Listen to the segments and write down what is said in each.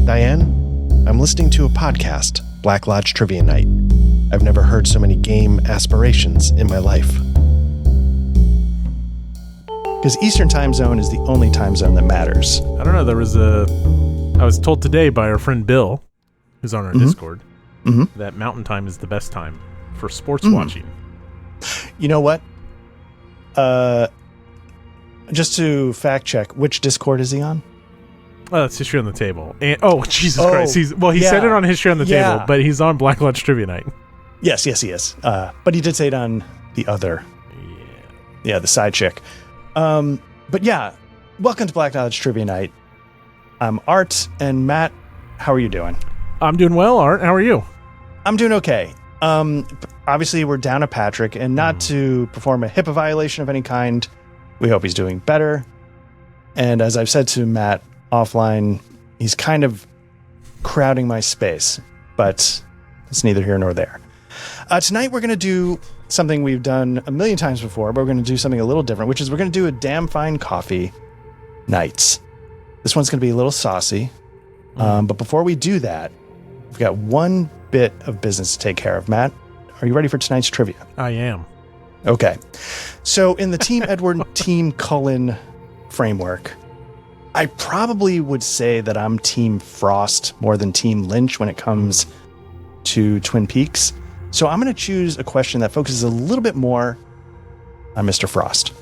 Diane, I'm listening to a podcast, Black Lodge Trivia Night. I've never heard so many game aspirations in my life. Because Eastern time zone is the only time zone that matters. I don't know. I was told today by our friend Bill, who's on our Discord, that Mountain Time is the best time for sports watching. You know what? Just to fact check, which Discord is he on? Oh, that's History on the Table. And, Jesus Christ. He said it on History on the Table, but he's on Black Lodge Trivia Night. Yes, he is. But he did say it on the other. Yeah, the side chick. But yeah, welcome to Black Lodge Trivia Night. I'm Art, and Matt, how are you doing? I'm doing well, Art. How are you? I'm doing okay. Obviously, we're down to Patrick, and not to perform a HIPAA violation of any kind. We hope he's doing better. And as I've said to Matt offline, he's kind of crowding my space, but it's neither here nor there. Tonight, we're going to do something we've done a million times before, but we're going to do something a little different, which is we're going to do a damn fine coffee nights. This one's going to be a little saucy. But before we do that, we've got one bit of business to take care of. Matt, are you ready for tonight's trivia? I am. Okay. So in the Team Edward, Team Cullen framework, I probably would say that I'm Team Frost more than Team Lynch when it comes to Twin Peaks. So I'm going to choose a question that focuses a little bit more on Mr. Frost.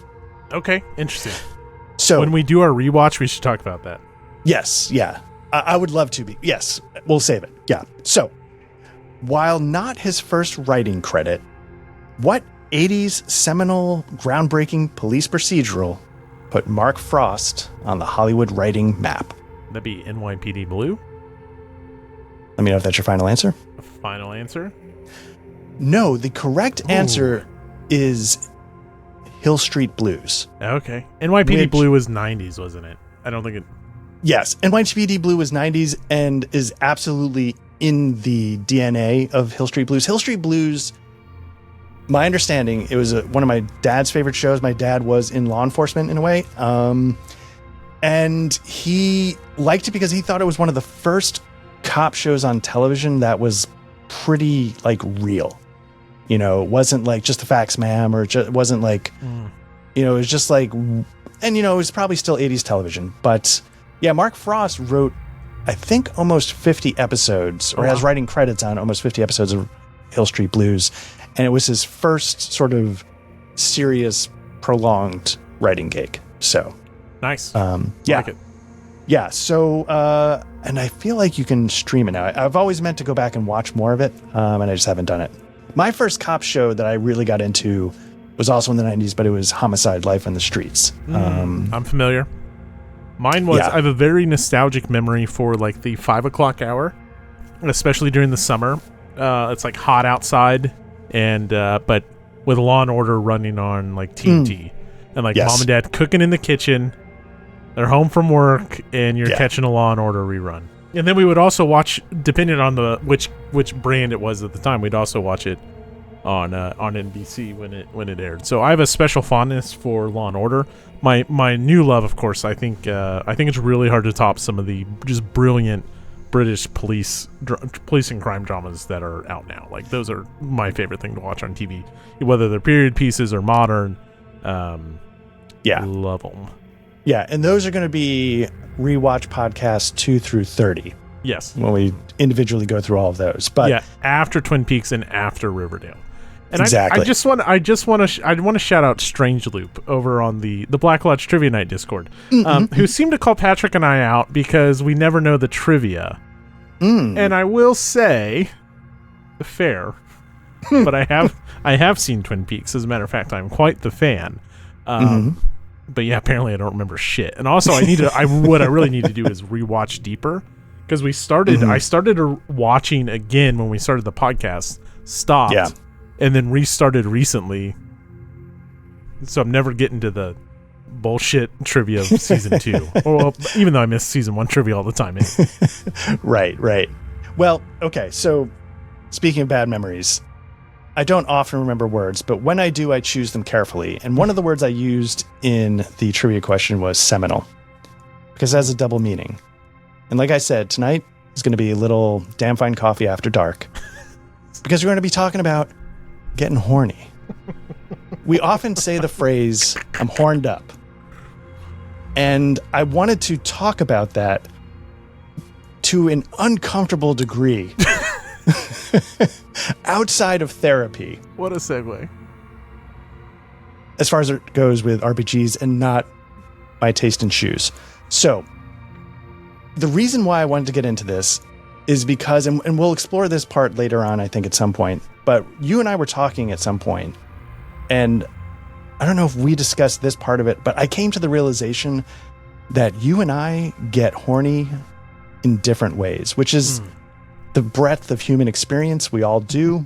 Okay, interesting. So when we do our rewatch, we should talk about that. Yes, yeah. I would love to be. Yes, we'll save it. Yeah. So while not his first writing credit, what 80s seminal groundbreaking police procedural put Mark Frost on the Hollywood writing map? That'd be NYPD Blue. Let me know if that's your final answer. Final answer? No, the correct answer is Hill Street Blues. Okay. NYPD Blue was 90s, wasn't it? I don't think it... Yes, NYPD Blue was 90s and is absolutely in the DNA of Hill Street Blues. Hill Street Blues, my understanding, it was one of my dad's favorite shows. My dad was in law enforcement in a way. And he liked it because he thought it was one of the first cop shows on television that was pretty, real. You know, it wasn't like Just the Facts, Ma'am, or it wasn't like, it was just like, and, it was probably still 80s television. But yeah, Mark Frost wrote, I think, almost 50 episodes, or has writing credits on almost 50 episodes of Hill Street Blues. And it was his first sort of serious, prolonged writing gig. So nice. Yeah. Like it. Yeah. So, and I feel like you can stream it now. I've always meant to go back and watch more of it, and I just haven't done it. My first cop show that I really got into was also in the 90s, but it was Homicide: Life on the Streets. I'm familiar. Mine was, I have a very nostalgic memory for the 5 o'clock hour, especially during the summer. It's hot outside, and but with Law and Order running on TNT, and mom and dad cooking in the kitchen. They're home from work, and you're catching a Law and Order rerun. And then we would also watch, depending on which brand it was at the time, we'd also watch it on NBC when it aired. So I have a special fondness for Law and Order. My new love, of course, I think it's really hard to top some of the just brilliant British police and crime dramas that are out now. Those are my favorite thing to watch on TV, whether they're period pieces or modern. Love them. Yeah, and those are going to be rewatch podcasts 2 through 30. Yes, when we individually go through all of those. But after Twin Peaks and after Riverdale. And exactly. I want to shout out Strange Loop over on the Black Lodge Trivia Night Discord, who seem to call Patrick and I out because we never know the trivia. And I will say, fair, but I have seen Twin Peaks. As a matter of fact, I'm quite the fan. But yeah, apparently I don't remember shit. And also, what I really need to do is rewatch deeper, because I started watching again when we started the podcast, stopped, and then restarted recently. So I'm never getting to the bullshit trivia of season 2. Well, even though I miss season 1 trivia all the time. Right. Well, okay. So speaking of bad memories, I don't often remember words, but when I do, I choose them carefully. And one of the words I used in the trivia question was seminal, because it has a double meaning. And like I said, tonight, is going to be a little damn fine coffee after dark because we're going to be talking about getting horny. We often say the phrase, I'm horned up. And I wanted to talk about that to an uncomfortable degree outside of therapy. What a segue. As far as it goes with RPGs and not my taste in shoes. So the reason why I wanted to get into this is because, and we'll explore this part later on, I think at some point, but you and I were talking at some point, and I don't know if we discussed this part of it, but I came to the realization that you and I get horny in different ways, which is the breadth of human experience. We all do.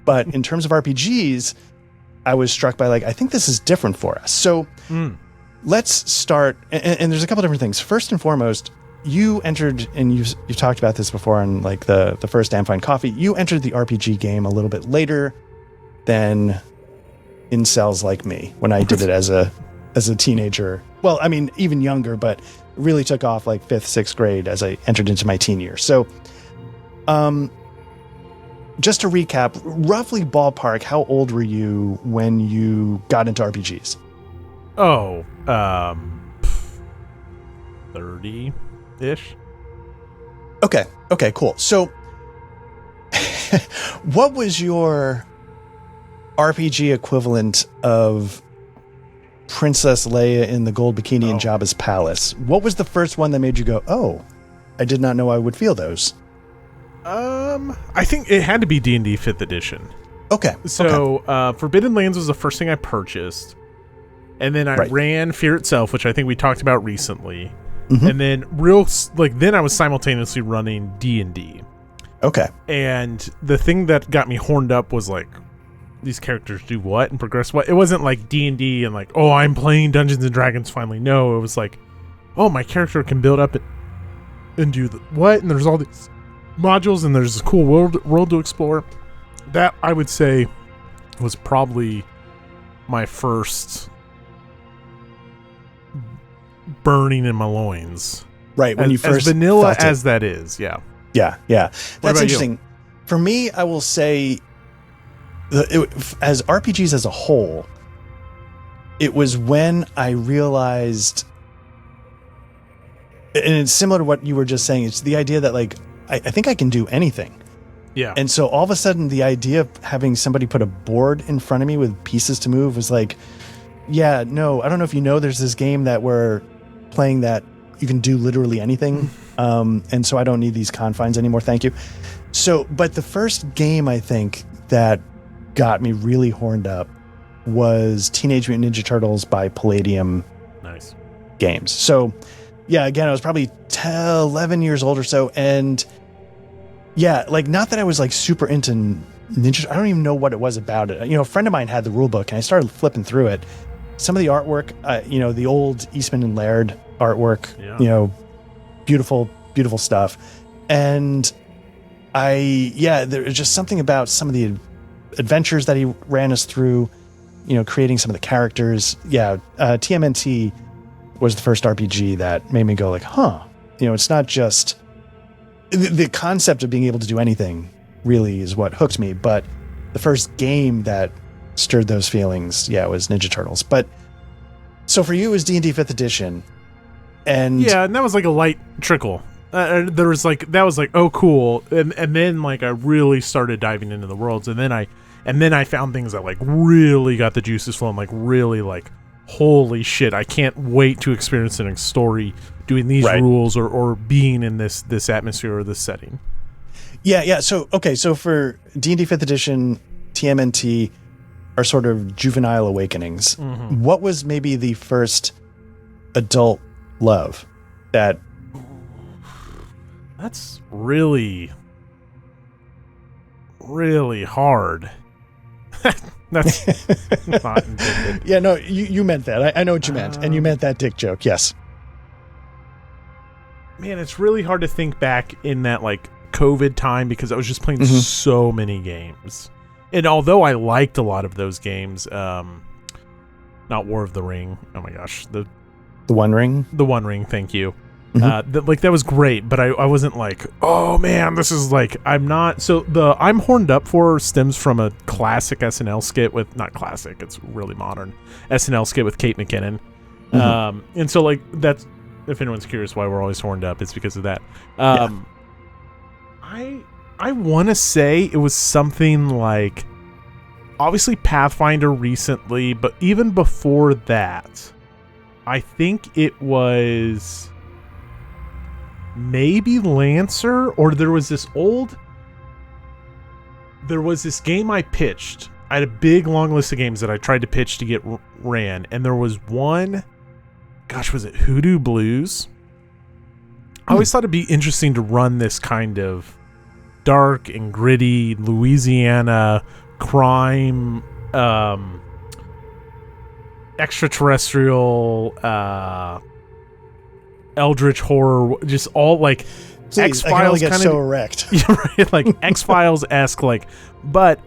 But in terms of RPGs, I was struck by I think this is different for us. So let's start. And there's a couple different things. First and foremost, you entered, and you've talked about this before on the first Damn Fine Coffee, you entered the RPG game a little bit later than incels like me when I did it as a teenager. Well, I mean, even younger, but really took off 5th, 6th grade as I entered into my teen years. So, just to recap, roughly ballpark, how old were you when you got into RPGs? 30-ish. Okay, cool. So, what was your RPG equivalent of Princess Leia in the gold bikini in Jabba's palace? What was the first one that made you go, oh, I did not know I would feel those? I think it had to be D&D 5th edition. Okay. So, Forbidden Lands was the first thing I purchased. And then I ran Fear Itself, which I think we talked about recently. Mm-hmm. And then then I was simultaneously running D&D. Okay. And the thing that got me horned up was these characters do what and progress what. It wasn't like D&D and I'm playing Dungeons and Dragons finally. No, it was my character can build up and do what, and there's all these modules and there's this cool world to explore. That, I would say, was probably my first burning in my loins. Right, when you first as vanilla felt it. As that is, yeah. Yeah. That's interesting. You? For me, I will say, as RPGs as a whole, it was when I realized, and it's similar to what you were just saying, it's the idea that I think I can do anything. Yeah. And so all of a sudden, the idea of having somebody put a board in front of me with pieces to move was yeah, no, I don't know if you know, there's this game that we're playing that you can do literally anything. And so I don't need these confines anymore. Thank you. So, but the first game I think that got me really horned up was Teenage Mutant Ninja Turtles by Palladium Nice Games. So yeah, again, I was probably 11 years old or so. And yeah, not that I was super into ninja. I don't even know what it was about it. A friend of mine had the rule book and I started flipping through it. Some of the artwork, the old Eastman and Laird artwork, beautiful, beautiful stuff. And there was just something about some of the adventures that he ran us through, creating some of the characters. Yeah. TMNT was the first RPG that made me go it's not just the concept of being able to do anything really is what hooked me. But the first game that stirred those feelings, was Ninja Turtles. But so for you, it was D&D 5th edition. And that was a light trickle. There was oh cool, and then I really started diving into the worlds, and then I found things that really got the juices flowing, really holy shit, I can't wait to experience a story doing these rules or being in this atmosphere or this setting. Yeah. So for D&D 5th edition, TMNT are sort of juvenile awakenings. Mm-hmm. What was maybe the first adult love that? That's really, really hard. That's not intended. Yeah, no, you meant that. I know what you meant. And you meant that dick joke, yes. Man, it's really hard to think back in that COVID time because I was just playing so many games. And although I liked a lot of those games, not War of the Ring. Oh my gosh. The One Ring? The One Ring, thank you. That was great, but I wasn't like, oh man, this is like, I'm not. So the I'm Horned Up for stems from a classic SNL skit with, not classic, it's really modern SNL skit with Kate McKinnon. And so like that's, if anyone's curious why we're always horned up, it's because of that. I want to say it was something like, obviously Pathfinder recently, but even before that, I think it was maybe Lancer, or there was this game I pitched. I had a big long list of games that I tried to pitch to get ran, and there was one, gosh, was it Hoodoo Blues? I always thought it'd be interesting to run this kind of dark and gritty Louisiana crime, extraterrestrial, eldritch horror, just all like X-Files kind of so erect. Yeah, right, like X-Files-esque, like, but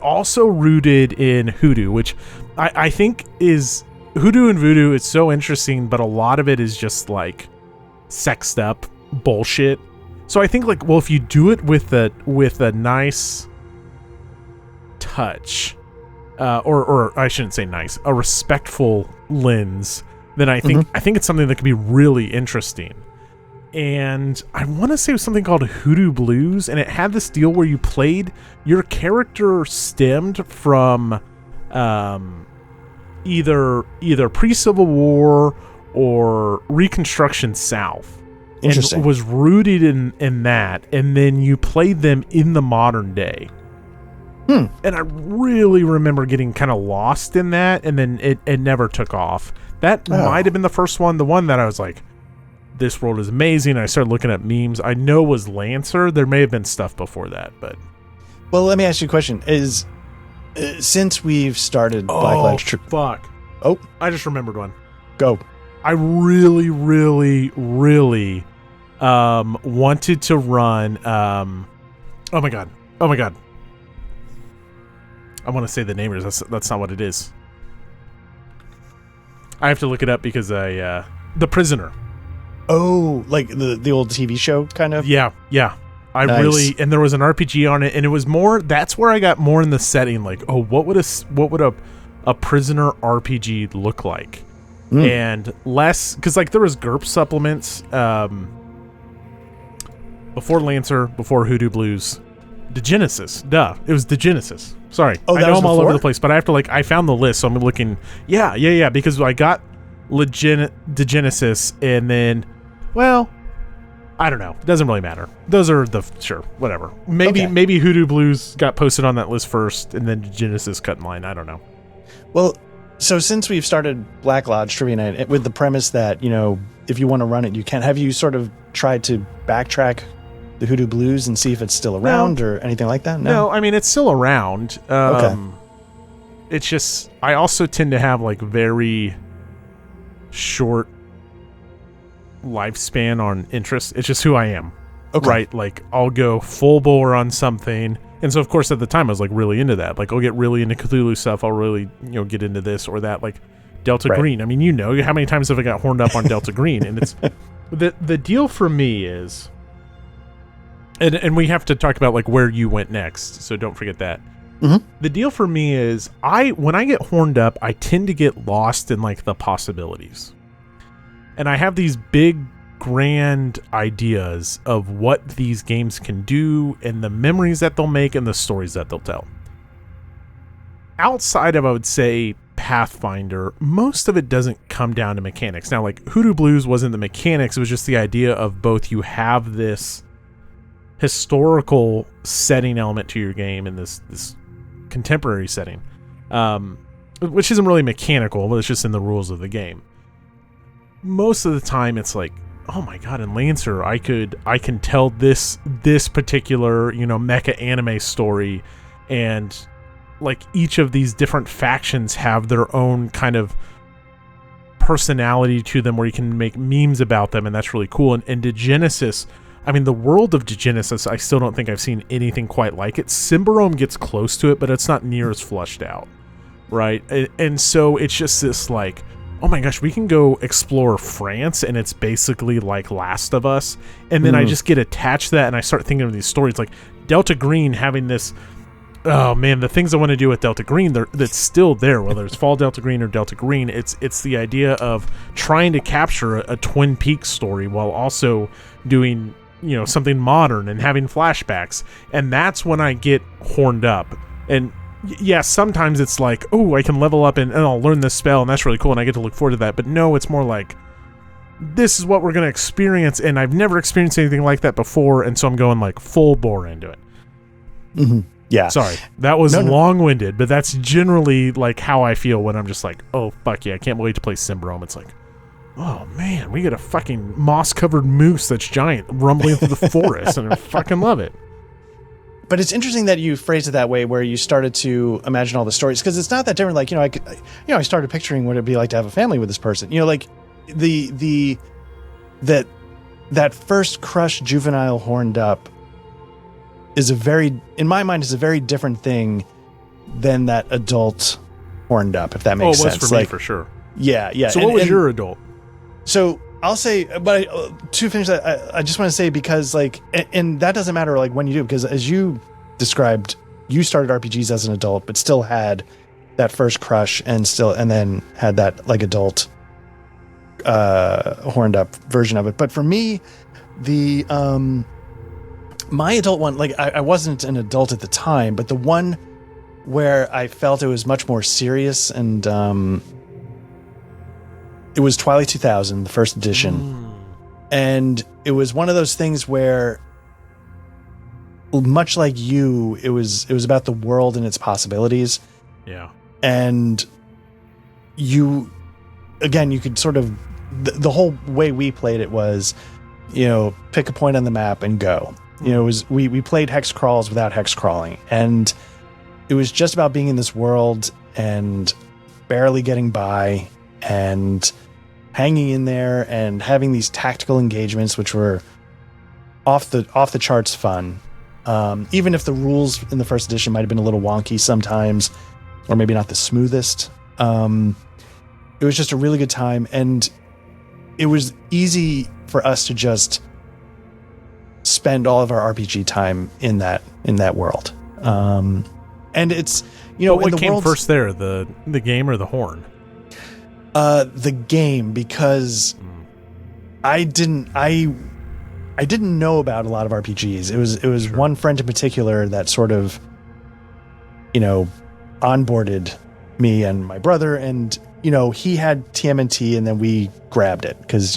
also rooted in hoodoo, which I think is hoodoo and voodoo. It's so interesting, but a lot of it is just like sexed up bullshit. So I think like, well, if you do it with a nice touch, or I shouldn't say nice, a respectful lens, then I think it's something that could be really interesting. And I want to say it was something called Hoodoo Blues, and it had this deal where you played, your character stemmed from either pre-Civil War or Reconstruction South. Interesting. And was rooted in that, and then you played them in the modern day. And I really remember getting kind of lost in that, and then it never took off. That might have been the first one, the one that I was like, this world is amazing. I started looking at memes. I know was Lancer. There may have been stuff before that, but... Well, let me ask you a question. Is since we've started Black Lodge... Fuck. Oh. I just remembered one. Go. I really, really, really wanted to run... oh my god. I want to say the name is. That's not what it is. I have to look it up because The Prisoner. Oh, like the old TV show, kind of? Yeah. I nice. Really, and there was an RPG on it, and it was more, that's where I got more in the setting, like, oh, what would a prisoner RPG look like? And less, because like there was GURP supplements, before Lancer, before Hoodoo Blues, Degenesis, it was Degenesis. Sorry, I know I'm all over the place, but I have to I found the list, so I'm looking. Yeah, because I got Degenesis, and then, well, I don't know. It doesn't really matter. Those are whatever. Maybe Hoodoo Blues got posted on that list first, and then Degenesis cut in line. I don't know. Well, so since we've started Black Lodge Trivia Night with the premise that, if you want to run it, you can. Have you sort of tried to backtrack the Hoodoo Blues and see if it's still around or anything like that? No, I mean, it's still around. Okay. It's just, I also tend to have like very short lifespan on interest. It's just who I am. Okay. Right? Like, I'll go full bore on something. And so, of course, at the time, I was like really into that. Like, I'll get really into Cthulhu stuff. I'll really, get into this or that. Like, Delta Green. I mean, how many times have I got horned up on Delta Green? And it's the deal for me is, and we have to talk about like where you went next. So don't forget that. The deal for me is, when I get horned up, I tend to get lost in like the possibilities. And I have these big, grand ideas of what these games can do and the memories that they'll make and the stories that they'll tell. Outside of, I would say, Pathfinder, most of it doesn't come down to mechanics. Now, like, Hoodoo Blues wasn't the mechanics, it was just the idea of both you have this historical setting element to your game and this contemporary setting, which isn't really mechanical, but it's just in the rules of the game. Most of the time it's like, oh my god, in Lancer I can tell this particular mecha anime story, and like each of these different factions have their own kind of personality to them where you can make memes about them, and that's really cool. And Degenesis, I mean, the world of Degenesis, I still don't think I've seen anything quite like it. Symbarome gets close to it, but it's not near as flushed out, right? And so it's just this like, oh my gosh, we can go explore France, and it's basically like Last of Us. And then I just get attached to that, and I start thinking of these stories like Delta Green having this. Oh man, the things I want to do with Delta Green, that's still there, whether it's Fall Delta Green or Delta Green. It's the idea of trying to capture a Twin Peaks story while also doing, something modern and having flashbacks. And that's when I get horned up. And yeah, sometimes it's like, oh, I can level up and I'll learn this spell, and that's really cool, and I get to look forward to that. But no, it's more like, this is what we're going to experience, and I've never experienced anything like that before, and so I'm going like full bore into it. Mm-hmm. Yeah. Sorry, that was long-winded, but that's generally like how I feel when I'm just like, oh, fuck yeah, I can't wait to play Syndrome. It's like, oh man, we get a fucking moss-covered moose that's giant rumbling through the forest, and I fucking love it. But it's interesting that you phrased it that way, where you started to imagine all the stories, because it's not that different. Like, I started picturing what it'd be like to have a family with this person. Like that first crush juvenile horned up is in my mind, is a very different thing than that adult horned up, if that makes sense. Oh, it was for me, for sure. Yeah, yeah. So what was your adult? So I'll say, but to finish that, I just want to say, because and that doesn't matter when you do, because as you described, you started RPGs as an adult, but still had that first crush and then had that adult horned up version of it. But for me, the my adult one, I wasn't an adult at the time, but the one where I felt it was much more serious, and it was Twilight 2000, the first edition. And it was one of those things where, much like you, it was about the world and its possibilities. Yeah. And you could sort of, the whole way we played it was, pick a point on the map and go. It was, we played hex crawls without hex crawling, and it was just about being in this world and barely getting by and hanging in there and having these tactical engagements, which were off the charts fun. Even if the rules in the first edition might have been a little wonky sometimes, or maybe not the smoothest, it was just a really good time, and it was easy for us to just spend all of our RPG time in that world. And it's, what came first there, the game or the horn? The game, because I didn't know about a lot of RPGs. It was Sure. one friend in particular that sort of, onboarded me and my brother, and he had TMNT, and then we grabbed it because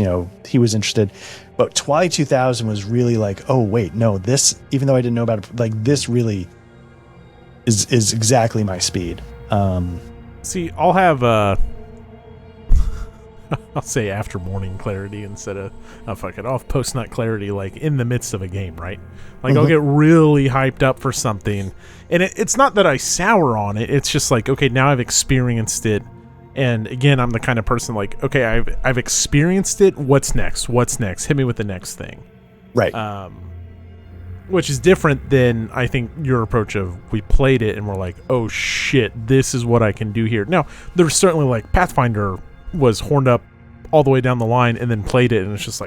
he was interested. But Twilight 2000 was really like, oh wait, no, this, even though I didn't know about it, this really is exactly my speed. See, I'll have I'll say after morning clarity instead of fuck it, I'll have post nut clarity in the midst of a game, right? I'll get really hyped up for something, and it's not that I sour on it. It's just okay, now I've experienced it. And again, I'm the kind of person okay, I've experienced it. What's next? What's next? Hit me with the next thing. Right. Which is different than, I think, your approach of, we played it and we're like, oh shit, this is what I can do here. Now, there's certainly Pathfinder was horned up all the way down the line and then played it, and it's just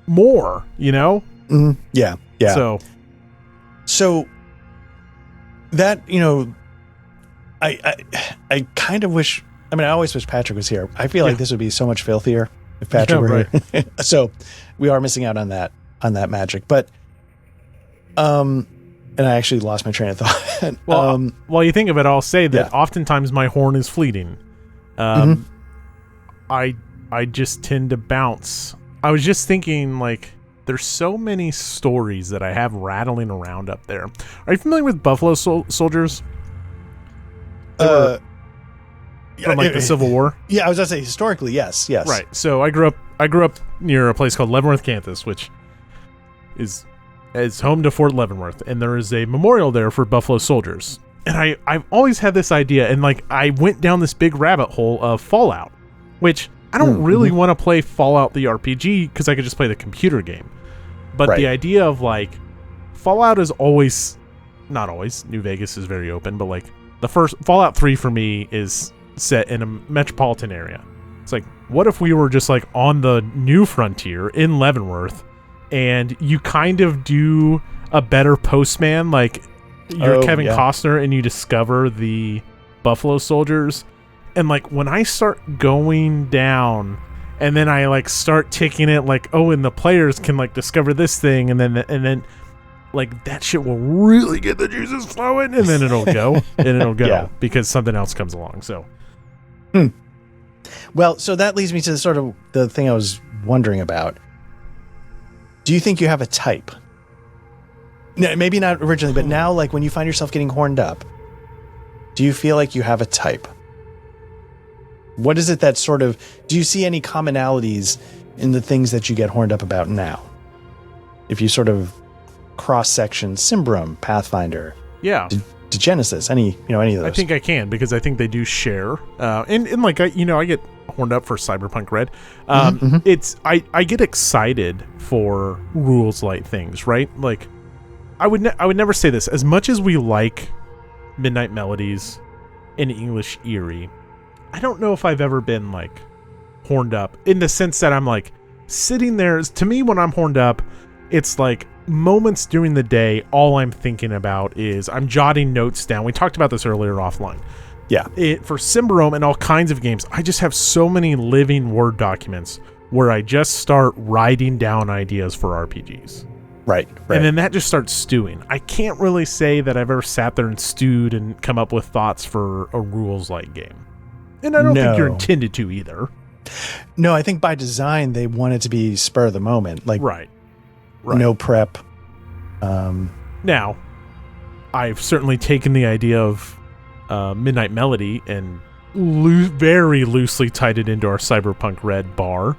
more, Mm-hmm. Yeah. Yeah. So that, I kind of wish, I always wish Patrick was here. I feel like this would be so much filthier if Patrick were here. So we are missing out on that magic. But, and I actually lost my train of thought. Well, while you think of it, I'll say that oftentimes my horn is fleeting. I just tend to bounce. I was just thinking, there's so many stories that I have rattling around up there. Are you familiar with Buffalo Soldiers? From the Civil War? Yeah, I was going to say historically, yes. Right. So I grew up near a place called Leavenworth, Kansas, which is home to Fort Leavenworth, and there is a memorial there for Buffalo Soldiers. And I've always had this idea, and I went down this big rabbit hole of Fallout, which I don't really want to play Fallout the RPG because I could just play the computer game. But the idea of Fallout is always, not always, New Vegas is very open, but the first Fallout 3 for me is set in a metropolitan area. It's like, what if we were just like on the new frontier in Leavenworth, and you kind of do a better postman, like you're Kevin Costner, and you discover the Buffalo Soldiers, and like when I start going down, and then I like start ticking it, like, oh, and the players can like discover this thing, and then like that shit will really get the juices flowing, and then it'll go because something else comes along. So, well, so that leads me to sort of the thing I was wondering about. Do you think you have a type? No, maybe not originally, but now, like when you find yourself getting horned up, do you feel like you have a type? What is it that sort of, do you see any commonalities in the things that you get horned up about now? If you sort of cross-section Symbrum, Pathfinder, Genesis, any of those? I think I can, because I think they do share. And like, I get horned up for Cyberpunk Red. I get excited for rules light things, right? Like, I would never say this. As much as we like Midnight Melodies and English Eerie, I don't know if I've ever been like horned up in the sense that I'm like sitting there. To me, when I'm horned up, it's like moments during the day. All I'm thinking about is I'm jotting notes down. We talked about this earlier offline. Yeah. For Symbrum and all kinds of games, I just have so many living Word documents where I just start writing down ideas for RPGs. Right. And then that just starts stewing. I can't really say that I've ever sat there and stewed and come up with thoughts for a rules-like game. And I don't think you're intended to either. No, I think by design, they want it to be spur of the moment. Like, right. No prep. Now, I've certainly taken the idea of Midnight Melody and very loosely tied it into our Cyberpunk Red bar,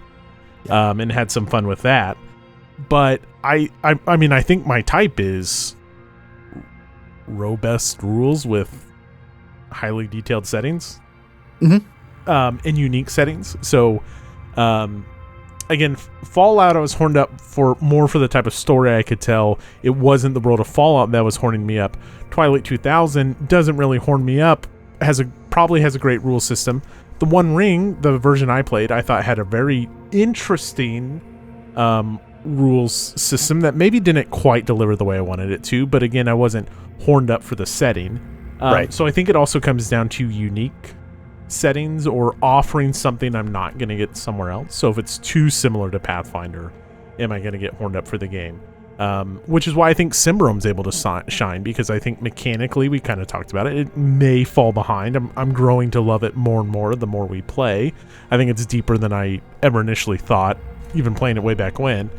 and had some fun with that. But I mean, I think my type is robust rules with highly detailed settings, and unique settings. So, again, Fallout, I was horned up for the type of story I could tell. It wasn't the world of Fallout that was horning me up. Twilight 2000 doesn't really horn me up. Probably has a great rule system. The One Ring, the version I played, I thought had a very interesting rules system that maybe didn't quite deliver the way I wanted it to. But again, I wasn't horned up for the setting. Right. So I think it also comes down to unique settings or offering something I'm not going to get somewhere else. So if it's too similar to Pathfinder, am I going to get horned up for the game? Which is why I think Symbrum's able to shine, because I think mechanically, we kind of talked about it, it may fall behind. I'm growing to love it more and more the more we play. I think it's deeper than I ever initially thought, even playing it way back when.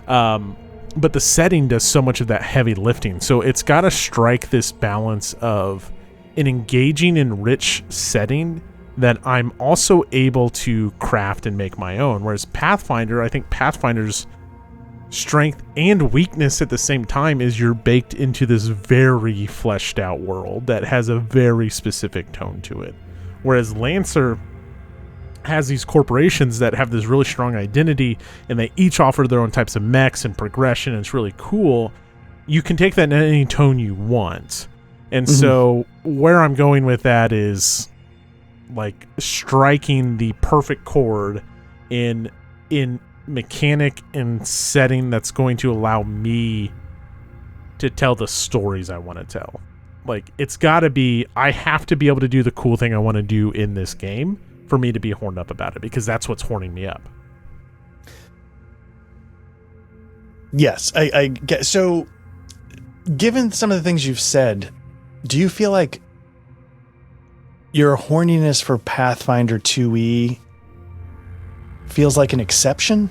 But the setting does so much of that heavy lifting. So it's got to strike this balance of an engaging and rich setting that I'm also able to craft and make my own. Whereas Pathfinder, I think Pathfinder's strength and weakness at the same time is you're baked into this very fleshed out world that has a very specific tone to it. Whereas Lancer has these corporations that have this really strong identity, and they each offer their own types of mechs and progression, and it's really cool. You can take that in any tone you want. And so where I'm going with that is like striking the perfect chord in mechanic and setting that's going to allow me to tell the stories I want to tell. Like, it's got to be, I have to be able to do the cool thing I want to do in this game for me to be horned up about it, because that's what's horning me up. Yes, I get. So, given some of the things you've said, do you feel like your horniness for Pathfinder 2e feels like an exception?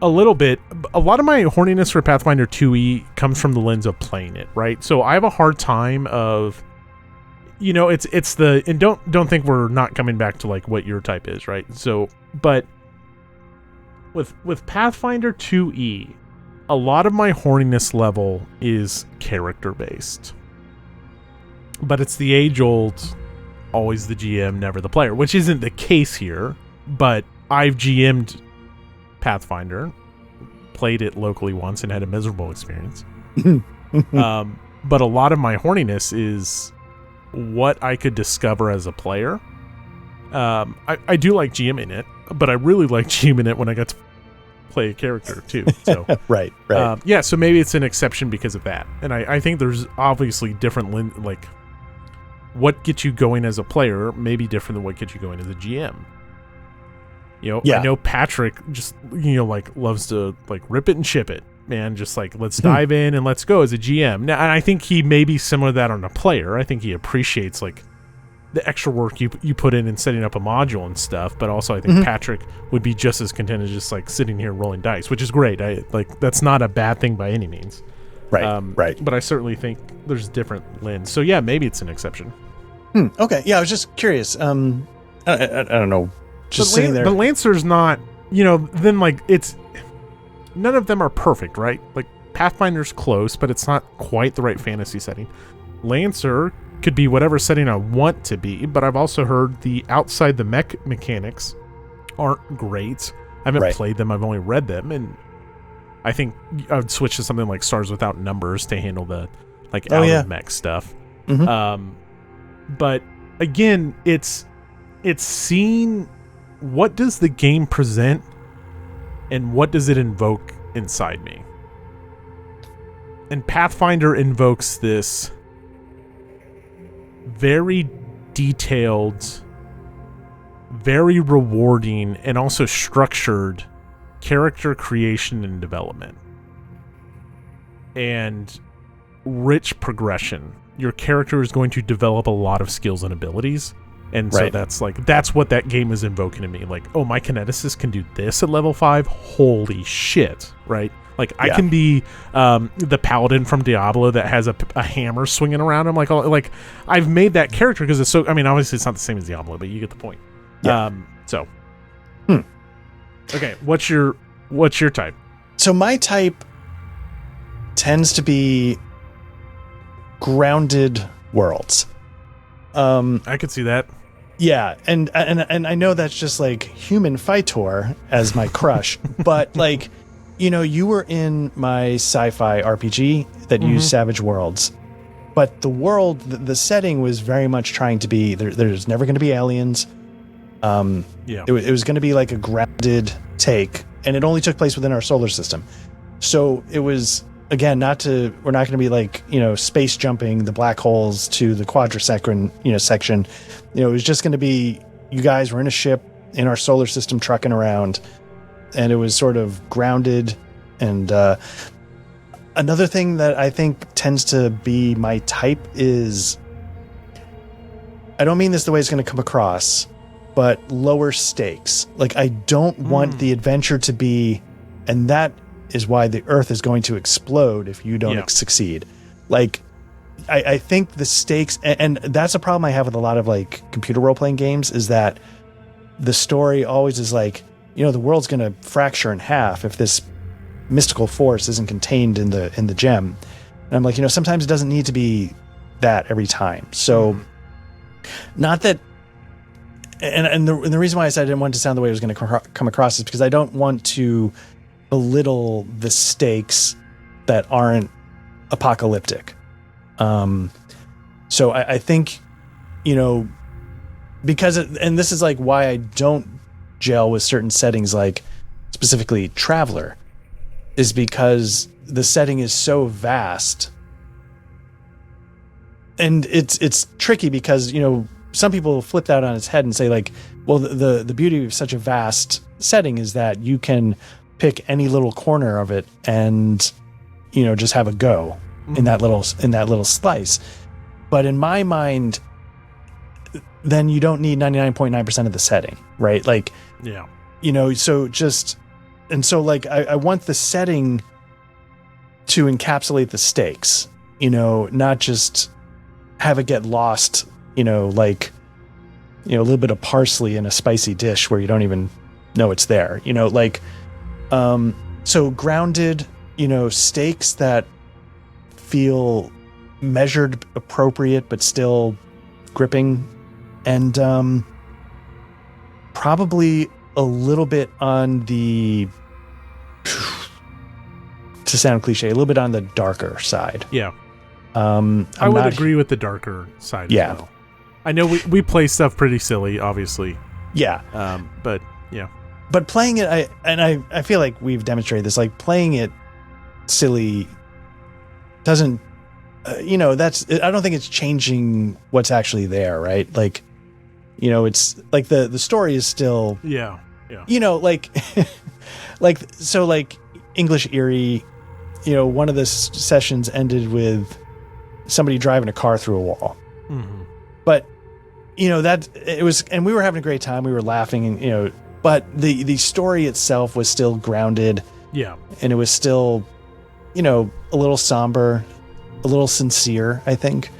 A little bit. A lot of my horniness for Pathfinder 2e comes from the lens of playing it, right? So I have a hard time of, it's the, and don't think we're not coming back to like what your type is, right? So, but with Pathfinder 2e, a lot of my horniness level is character based. But it's the age-old, always the GM, never the player, which isn't the case here, but I've GM'd Pathfinder, played it locally once, and had a miserable experience. But a lot of my horniness is what I could discover as a player I do like GMing it, but I really like GMing it when I got to play a character too. So right. Yeah, so maybe it's an exception because of that. And I think there's obviously different what gets you going as a player may be different than what gets you going as a GM. I know Patrick just loves to rip it and ship it, man. Just let's dive in and let's go as a GM. Now, and I think he may be similar to that on a player. I think he appreciates the extra work you put in setting up a module and stuff. But also I think Patrick would be just as content as just sitting here rolling dice, which is great. That's not a bad thing by any means. Right. But I certainly think there's different lens. So yeah, maybe it's an exception. Okay. Yeah, I was just curious. I don't know. Just sitting there. But Lancer's not, then it's none of them are perfect, right? Pathfinder's close, but it's not quite the right fantasy setting. Lancer could be whatever setting I want to be, but I've also heard the outside the mech mechanics aren't great. I haven't played them, I've only read them, and I think I would switch to something like Stars Without Numbers to handle the mech stuff. But again, it's seeing what does the game present and what does it invoke inside me. And Pathfinder invokes this very detailed, very rewarding, and also structured character creation and development. And rich progression. Your character is going to develop a lot of skills and abilities. And so that's what that game is invoking in me. My kineticist can do this at level 5. Holy shit, right? I can be the paladin from Diablo that has a hammer swinging around him. I've made that character because it's so. I mean, obviously it's not the same as Diablo, but you get the point. Yeah. Okay, what's your type? So my type tends to be grounded worlds. I could see that. Yeah, and I know that's just human Fightor as my crush, but you were in my sci-fi RPG that used Savage Worlds, but the world, the setting was very much trying to be there's never going to be aliens. It was going to be a grounded take, and it only took place within our solar system. So it was, again, we're not going to be space jumping the black holes to the quadrisecond section. It was just going to be, you guys were in a ship in our solar system trucking around, and it was sort of grounded. And another thing that I think tends to be my type is, I don't mean this the way it's going to come across, but lower stakes. I don't want the adventure to be, and that is why the Earth is going to explode if you don't succeed. I think the stakes, and that's a problem I have with a lot of computer role-playing games, is that the story always is the world's going to fracture in half if this mystical force isn't contained in the gem. And I'm sometimes it doesn't need to be that every time. So not that, and the reason why I said I didn't want it to sound the way it was going to come across is because I don't want to belittle the stakes that aren't apocalyptic. So I think, because and this is why I don't gel with certain settings, specifically Traveler, is because the setting is so vast, and it's tricky because some people flip that on its head and say well, the beauty of such a vast setting is that you can pick any little corner of it and just have a go in that little slice. But in my mind, then you don't need 99.9% of the setting, right? So just, and so I want the setting to encapsulate the stakes, not just have it get lost, a little bit of parsley in a spicy dish where you don't even know it's there, so grounded, stakes that feel measured, appropriate, but still gripping, and probably a little bit on the, to sound cliche, a little bit on the darker side. Yeah. I would agree with the darker side as well. I know we play stuff pretty silly, obviously. Yeah. But yeah. But playing it, I feel like we've demonstrated this. Like playing it silly doesn't, I don't think it's changing what's actually there, right? Like, it's like the story is still, yeah. Like, like English Eerie, one of the sessions ended with somebody driving a car through a wall. Mm-hmm. But, that it was, and we were having a great time. We were laughing and, but the story itself was still grounded. Yeah. And it was still, a little somber, a little sincere, I think.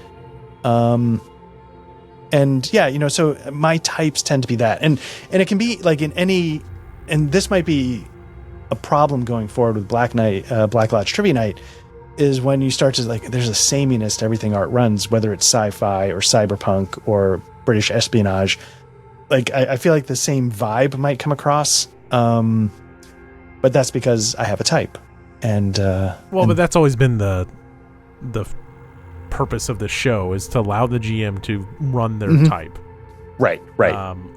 And yeah, so my types tend to be that. And it can be like in any, and this might be a problem going forward with Black Lodge Trivia Night, is when you start to like, there's a sameness to everything Art runs, whether it's sci-fi or cyberpunk or British espionage. Like, I feel like the same vibe might come across. But that's because I have a type. But that's always been the purpose of the show, is to allow the GM to run their type. Right.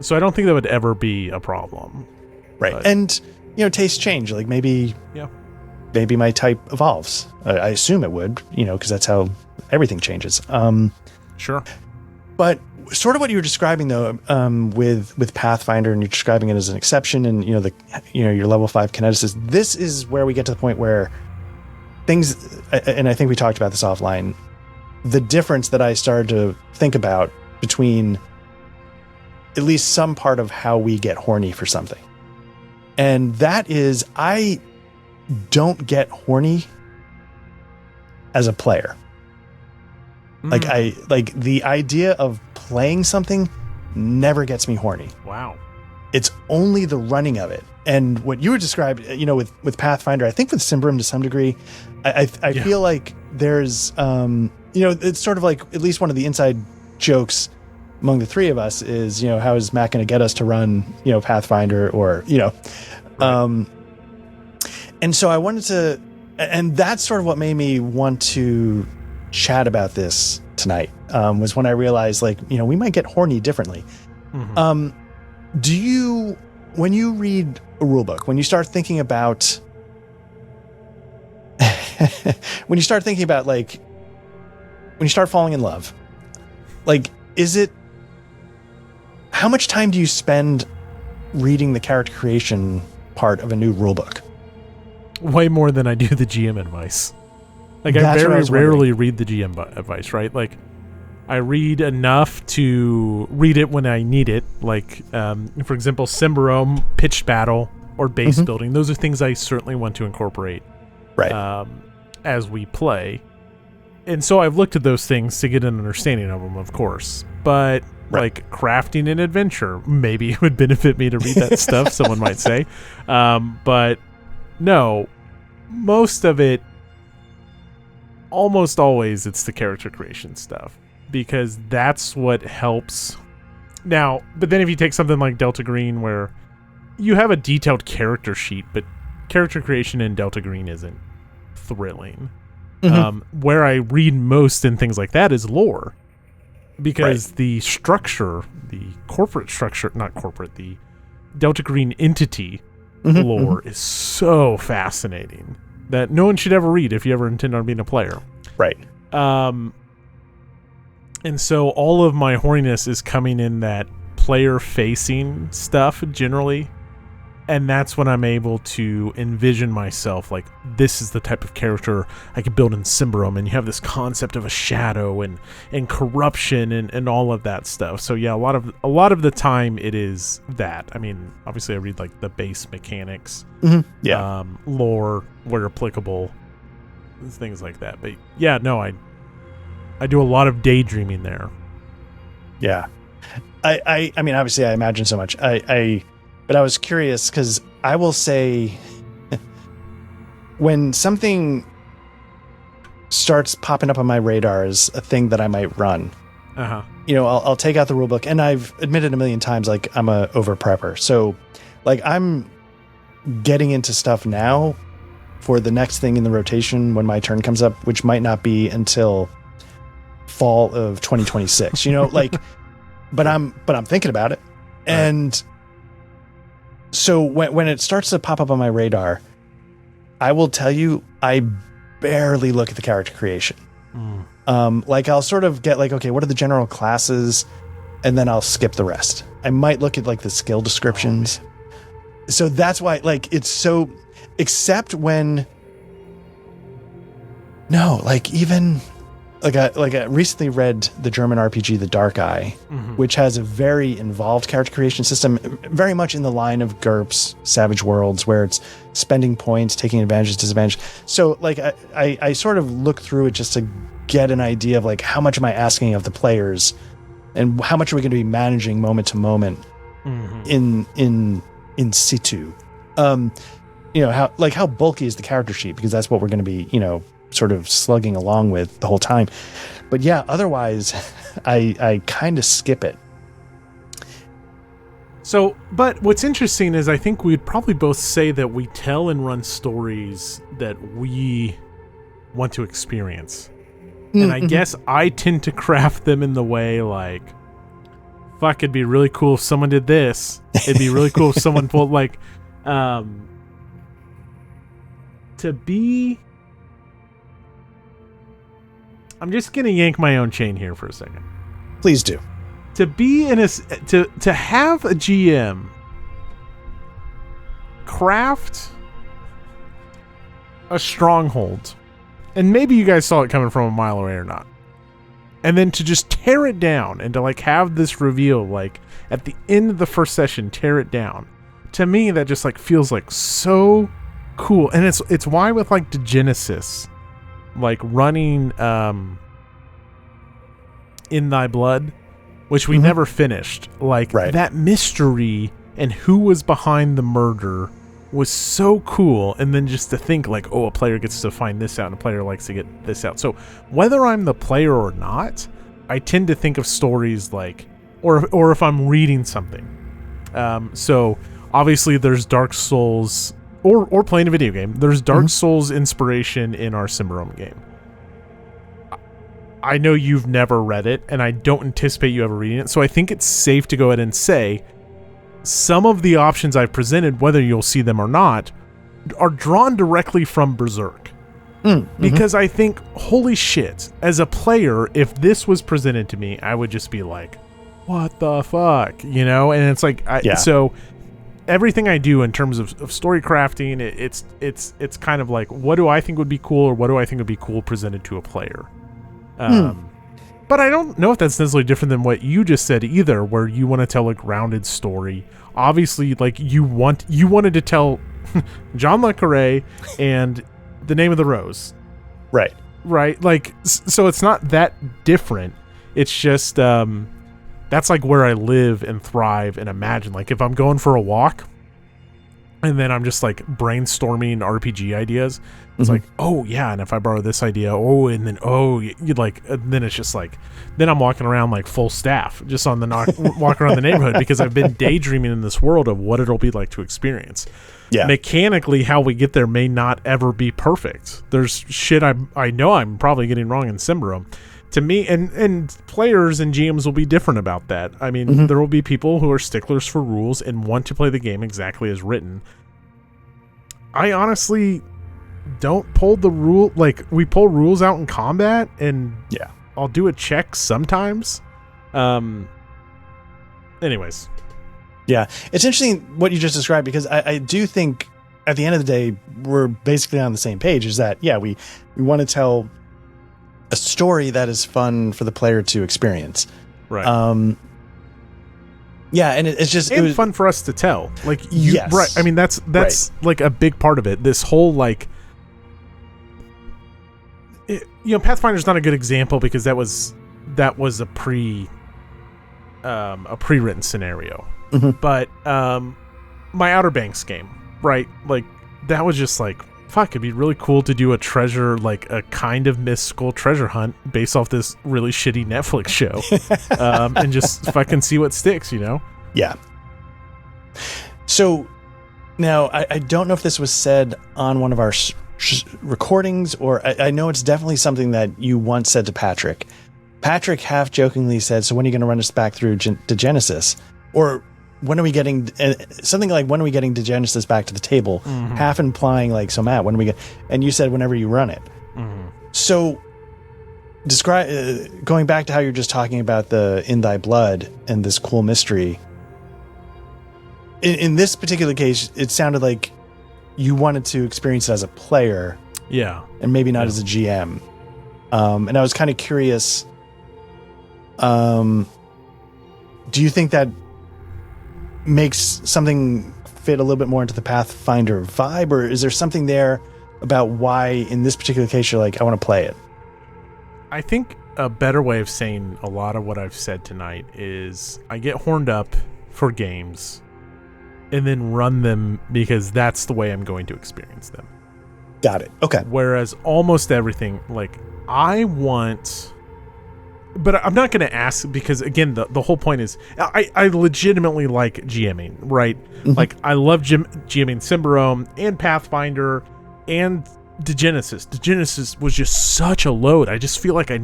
So I don't think that would ever be a problem. Right. But, and, tastes change. Like maybe my type evolves. I assume it would, because that's how everything changes. Sure. But sort of what you were describing though, with Pathfinder, and you're describing it as an exception, and your level 5 kineticist. This is where we get to the point where things, and I think we talked about this offline, the difference that I started to think about between at least some part of how we get horny for something. And that is, I don't get horny as a player. Like the idea of playing something never gets me horny. Wow. It's only the running of it. And what you were described, with Pathfinder, I think with Symbaroum to some degree, I feel like there's, it's sort of like at least one of the inside jokes among the three of us is, how is Matt going to get us to run, Pathfinder or, right. And so I wanted to, and that's sort of what made me want to chat about this tonight, was when I realized, like, we might get horny differently. Mm-hmm. Do you, when you read a rule book, when you start thinking about, when you start falling in love, like, how much time do you spend reading the character creation part of a new rule book? Way more than I do the GM advice. Like, I very rarely read the GM advice, right? Like, I read enough to read it when I need it. Like, for example, Symbaroum, pitched battle, or base building. Those are things I certainly want to incorporate, right, as we play. And so I've looked at those things to get an understanding of them, of course. But like crafting an adventure, maybe it would benefit me to read that stuff, someone might say. But no, most of it, almost always, it's the character creation stuff, because that's what helps. Now, but then if you take something like Delta Green, where you have a detailed character sheet, but character creation in Delta Green isn't thrilling. Where I read most in things like that is lore, because the structure, the Delta Green entity lore is so fascinating that no one should ever read if you ever intend on being a player. Right. And so all of my horniness is coming in that player-facing stuff generally, and that's when I'm able to envision myself like, this is the type of character I could build in Symbaroum, and you have this concept of a shadow and corruption and all of that stuff. So yeah, a lot of the time it is that. I mean, obviously I read like the base mechanics, lore where applicable, things like that. But yeah, no, I do a lot of daydreaming there. Yeah. I mean, obviously I imagine so much. But I was curious, because I will say, when something starts popping up on my radar as a thing that I might run, I'll take out the rule book, and I've admitted a million times, like, I'm a over prepper. So, like, I'm getting into stuff now for the next thing in the rotation when my turn comes up, which might not be until fall of 2026. Like, but I'm thinking about it. And so when it starts to pop up on my radar, I will tell you, I barely look at the character creation. Like I'll sort of get like, okay, what are the general classes? And then I'll skip the rest. I might look at like the skill descriptions. So that's why, like, it's so, except when, no, like even like I recently read the German RPG, The Dark Eye, which has a very involved character creation system, very much in the line of GURPS, Savage Worlds, where it's spending points, taking advantages, disadvantage. So like I sort of look through it just to get an idea of like, how much am I asking of the players and how much are we going to be managing moment to moment in situ. How bulky is the character sheet, because that's what we're going to be, sort of slugging along with the whole time. But yeah, otherwise I kind of skip it. So, but what's interesting is I think we'd probably both say that we tell and run stories that we want to experience. And I guess I tend to craft them in the way like, fuck, it'd be really cool if someone did this. It'd be really cool if someone pulled like, to be... I'm just going to yank my own chain here for a second. Please do. To be in to have a GM craft a stronghold, and maybe you guys saw it coming from a mile away or not, and then to just tear it down and to like have this reveal like at the end of the first session, tear it down. To me, that just like feels like so cool, and it's why with like the Genesis, like running In Thy Blood, which we never finished, like that mystery and who was behind the murder was so cool. And then just to think like, oh, a player gets to find this out and a player likes to get this out. So whether I'm the player or not, I tend to think of stories like, or if I'm reading something. So obviously there's Dark Souls or playing a video game. There's Dark Souls inspiration in our Cimarron game. I know you've never read it, and I don't anticipate you ever reading it, so I think it's safe to go ahead and say some of the options I've presented, whether you'll see them or not, are drawn directly from Berserk. Because I think, holy shit, as a player, if this was presented to me, I would just be like, what the fuck? And it's like, so everything I do in terms of story crafting, it's kind of like, what do I think would be cool, or what do I think would be cool presented to a player? But I don't know if that's necessarily different than what you just said either, where you want to tell a grounded story. Obviously, like you wanted to tell John Le Carré and The Name of the Rose. Right. Like, so it's not that different. It's just, that's like where I live and thrive and imagine. Like if I'm going for a walk and then I'm just like brainstorming RPG ideas, it's like, oh yeah, and if I borrow this idea, and then it's just like, then I'm walking around like full staff, just on the walking around the neighborhood because I've been daydreaming in this world of what it'll be like to experience. Yeah. Mechanically, how we get there may not ever be perfect. There's shit I know I'm probably getting wrong in Cimarron. To me, and players and GMs will be different about that. I mean, there will be people who are sticklers for rules and want to play the game exactly as written. I honestly don't pull the rule, like we pull rules out in combat, and I'll do a check sometimes. Anyways. Yeah, it's interesting what you just described, because I do think at the end of the day, we're basically on the same page, is that, we want to tell a story that is fun for the player to experience. Right. And it's just... And fun for us to tell. Like, yes. Right. I mean, that's like a big part of it. This whole, like... Pathfinder's not a good example because that was a pre-written scenario. But my Outer Banks game, right? Like, that was just like, fuck, it'd be really cool to do a treasure, like a kind of mystical treasure hunt based off this really shitty Netflix show. And just fucking see what sticks, Yeah. So now I don't know if this was said on one of our recordings, or I know it's definitely something that you once said to Patrick, Patrick half jokingly said, "So when are you going to run us back through to Genesis?" Or when are we getting something like, "When are we getting to Genesis back to the table?" Mm-hmm. Half implying like, "So Matt, when are we get?" And you said, "Whenever you run it." Mm-hmm. So describe going back to how you're just talking about the In Thy Blood and this cool mystery. In this particular case, it sounded like you wanted to experience it as a player, and maybe not as a GM. And I was kind of curious. Do you think that makes something fit a little bit more into the Pathfinder vibe, or is there something there about why in this particular case you're like, I want to play it? I think a better way of saying a lot of what I've said tonight is I get horned up for games and then run them because that's the way I'm going to experience them. Got it. Okay. Whereas almost everything, like, I want... But I'm not going to ask because, again, the whole point is I legitimately like GMing, right? Mm-hmm. Like, I love GMing Symbarome and Pathfinder and Degenesis. Degenesis was just such a load. I just feel like I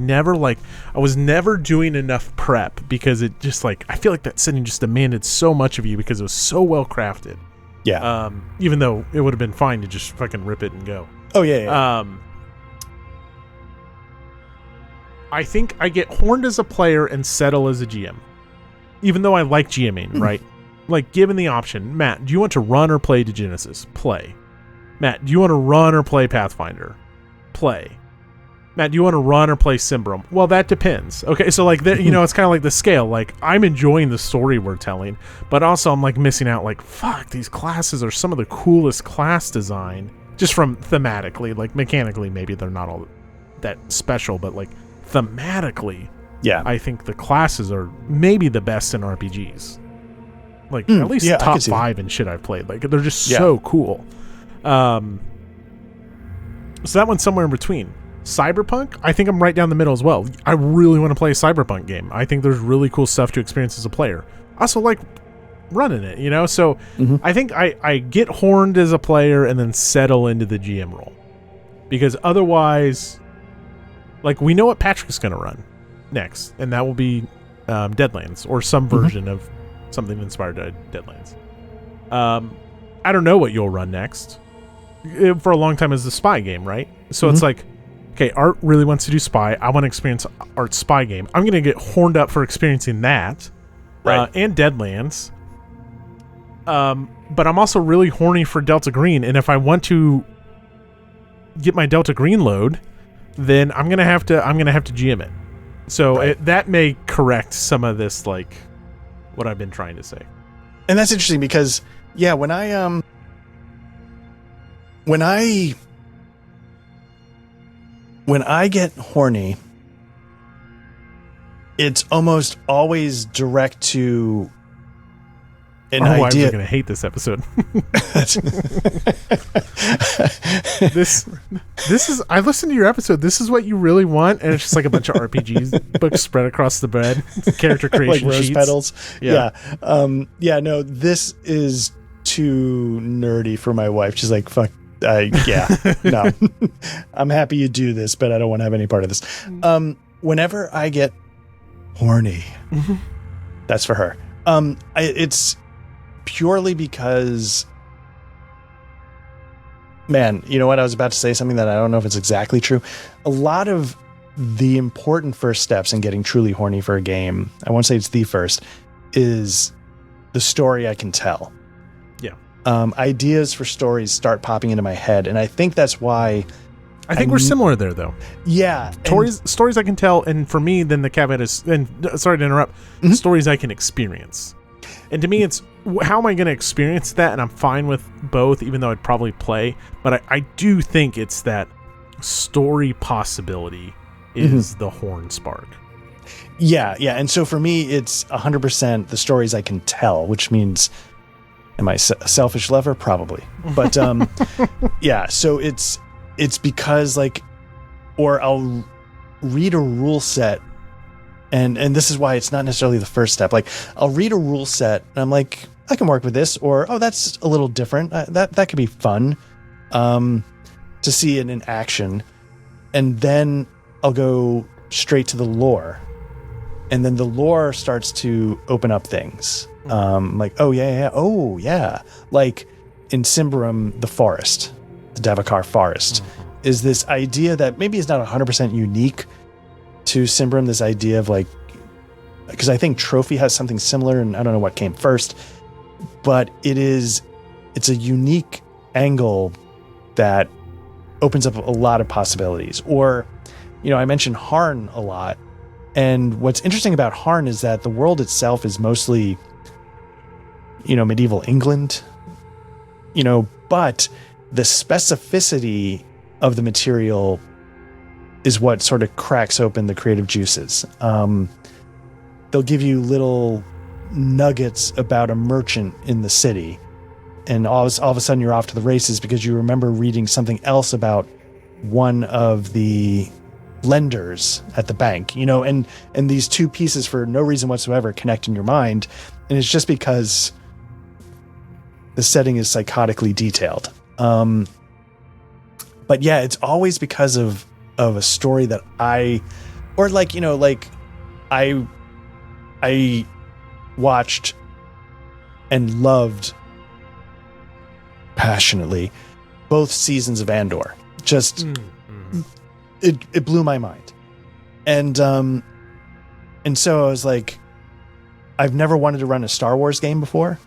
was never doing enough prep because it just, like, I feel like that setting just demanded so much of you because it was so well crafted. Yeah. Even though it would have been fine to just fucking rip it and go. Oh, yeah. I think I get horned as a player and settle as a GM. Even though I like GMing, right? Like, given the option, Matt, do you want to run or play Degenesis? Play. Matt, do you want to run or play Pathfinder? Play. Matt, do you want to run or play Symbarome? Well, that depends. Okay, so, like, it's kind of like the scale. Like, I'm enjoying the story we're telling, but also I'm, like, missing out. Like, fuck, these classes are some of the coolest class design. Just from thematically. Like, mechanically, maybe they're not all that special, but, like, thematically, I think the classes are maybe the best in RPGs. Like, at least top 5 and shit I've played. Like, they're just so cool. So that one's somewhere in between. Cyberpunk, I think I'm right down the middle as well. I really want to play a Cyberpunk game. I think there's really cool stuff to experience as a player. I also like running it, So I think I get horned as a player and then settle into the GM role. Because otherwise... Like, we know what Patrick's going to run next, and that will be Deadlands, or some version of something inspired by Deadlands. I don't know what you'll run next. For a long time, it's the spy game, right? So it's like, okay, Art really wants to do spy. I want to experience Art's spy game. I'm going to get horned up for experiencing that, right? And Deadlands. But I'm also really horny for Delta Green, and if I want to get my Delta Green load... then I'm gonna have to GM it. So that may correct some of this, like, what I've been trying to say. And that's interesting because, when I get horny, it's almost always direct to an idea. I'm going to hate this episode. This is. I listened to your episode. This is what you really want, and it's just like a bunch of RPGs books spread across the bed, character creation like rose sheets. petals. No, this is too nerdy for my wife. She's like, fuck. No, I'm happy you do this, but I don't want to have any part of this. Whenever I get horny, that's for her. It's purely because, man, you know what? I was about to say something that I don't know if it's exactly true. A lot of the important first steps in getting truly horny for a game, I won't say it's the first, is the story I can tell. Yeah. Ideas for stories start popping into my head, and I think that's why... I think we're similar there, though. Yeah. Stories I can tell, and for me, then the caveat is, and sorry to interrupt, stories I can experience. And to me, it's, how am I going to experience that? And I'm fine with both, even though I'd probably play. But I do think it's that story possibility is the horn spark. Yeah. And so for me, it's 100% the stories I can tell, which means, am I a selfish lover? Probably. But so it's because, like, or I'll read a rule set, and this is why it's not necessarily the first step. Like, I'll read a rule set, and I'm like, I can work with this, or, oh, that's a little different. That could be fun to see it in action. And then I'll go straight to the lore. and then the lore starts to open up things. Like, oh yeah, like in Symbaroum, the forest, the Davokar forest, is this idea that maybe is not 100% unique to Symbaroum. This idea of like, because I think Trophy has something similar, and I don't know what came first, but it's a unique angle that opens up a lot of possibilities. Or, I mentioned Harn a lot, and what's interesting about Harn is that the world itself is mostly medieval England, but the specificity of the material is what sort of cracks open the creative juices. They'll give you little nuggets about a merchant in the city, and all of a sudden you're off to the races because you remember reading something else about one of the lenders at the bank, and these two pieces for no reason whatsoever connect in your mind, and it's just because the setting is psychotically detailed. But yeah, it's always because of a story that I watched and loved passionately both seasons of Andor. Just it blew my mind, and so I was like, I've never wanted to run a Star Wars game before,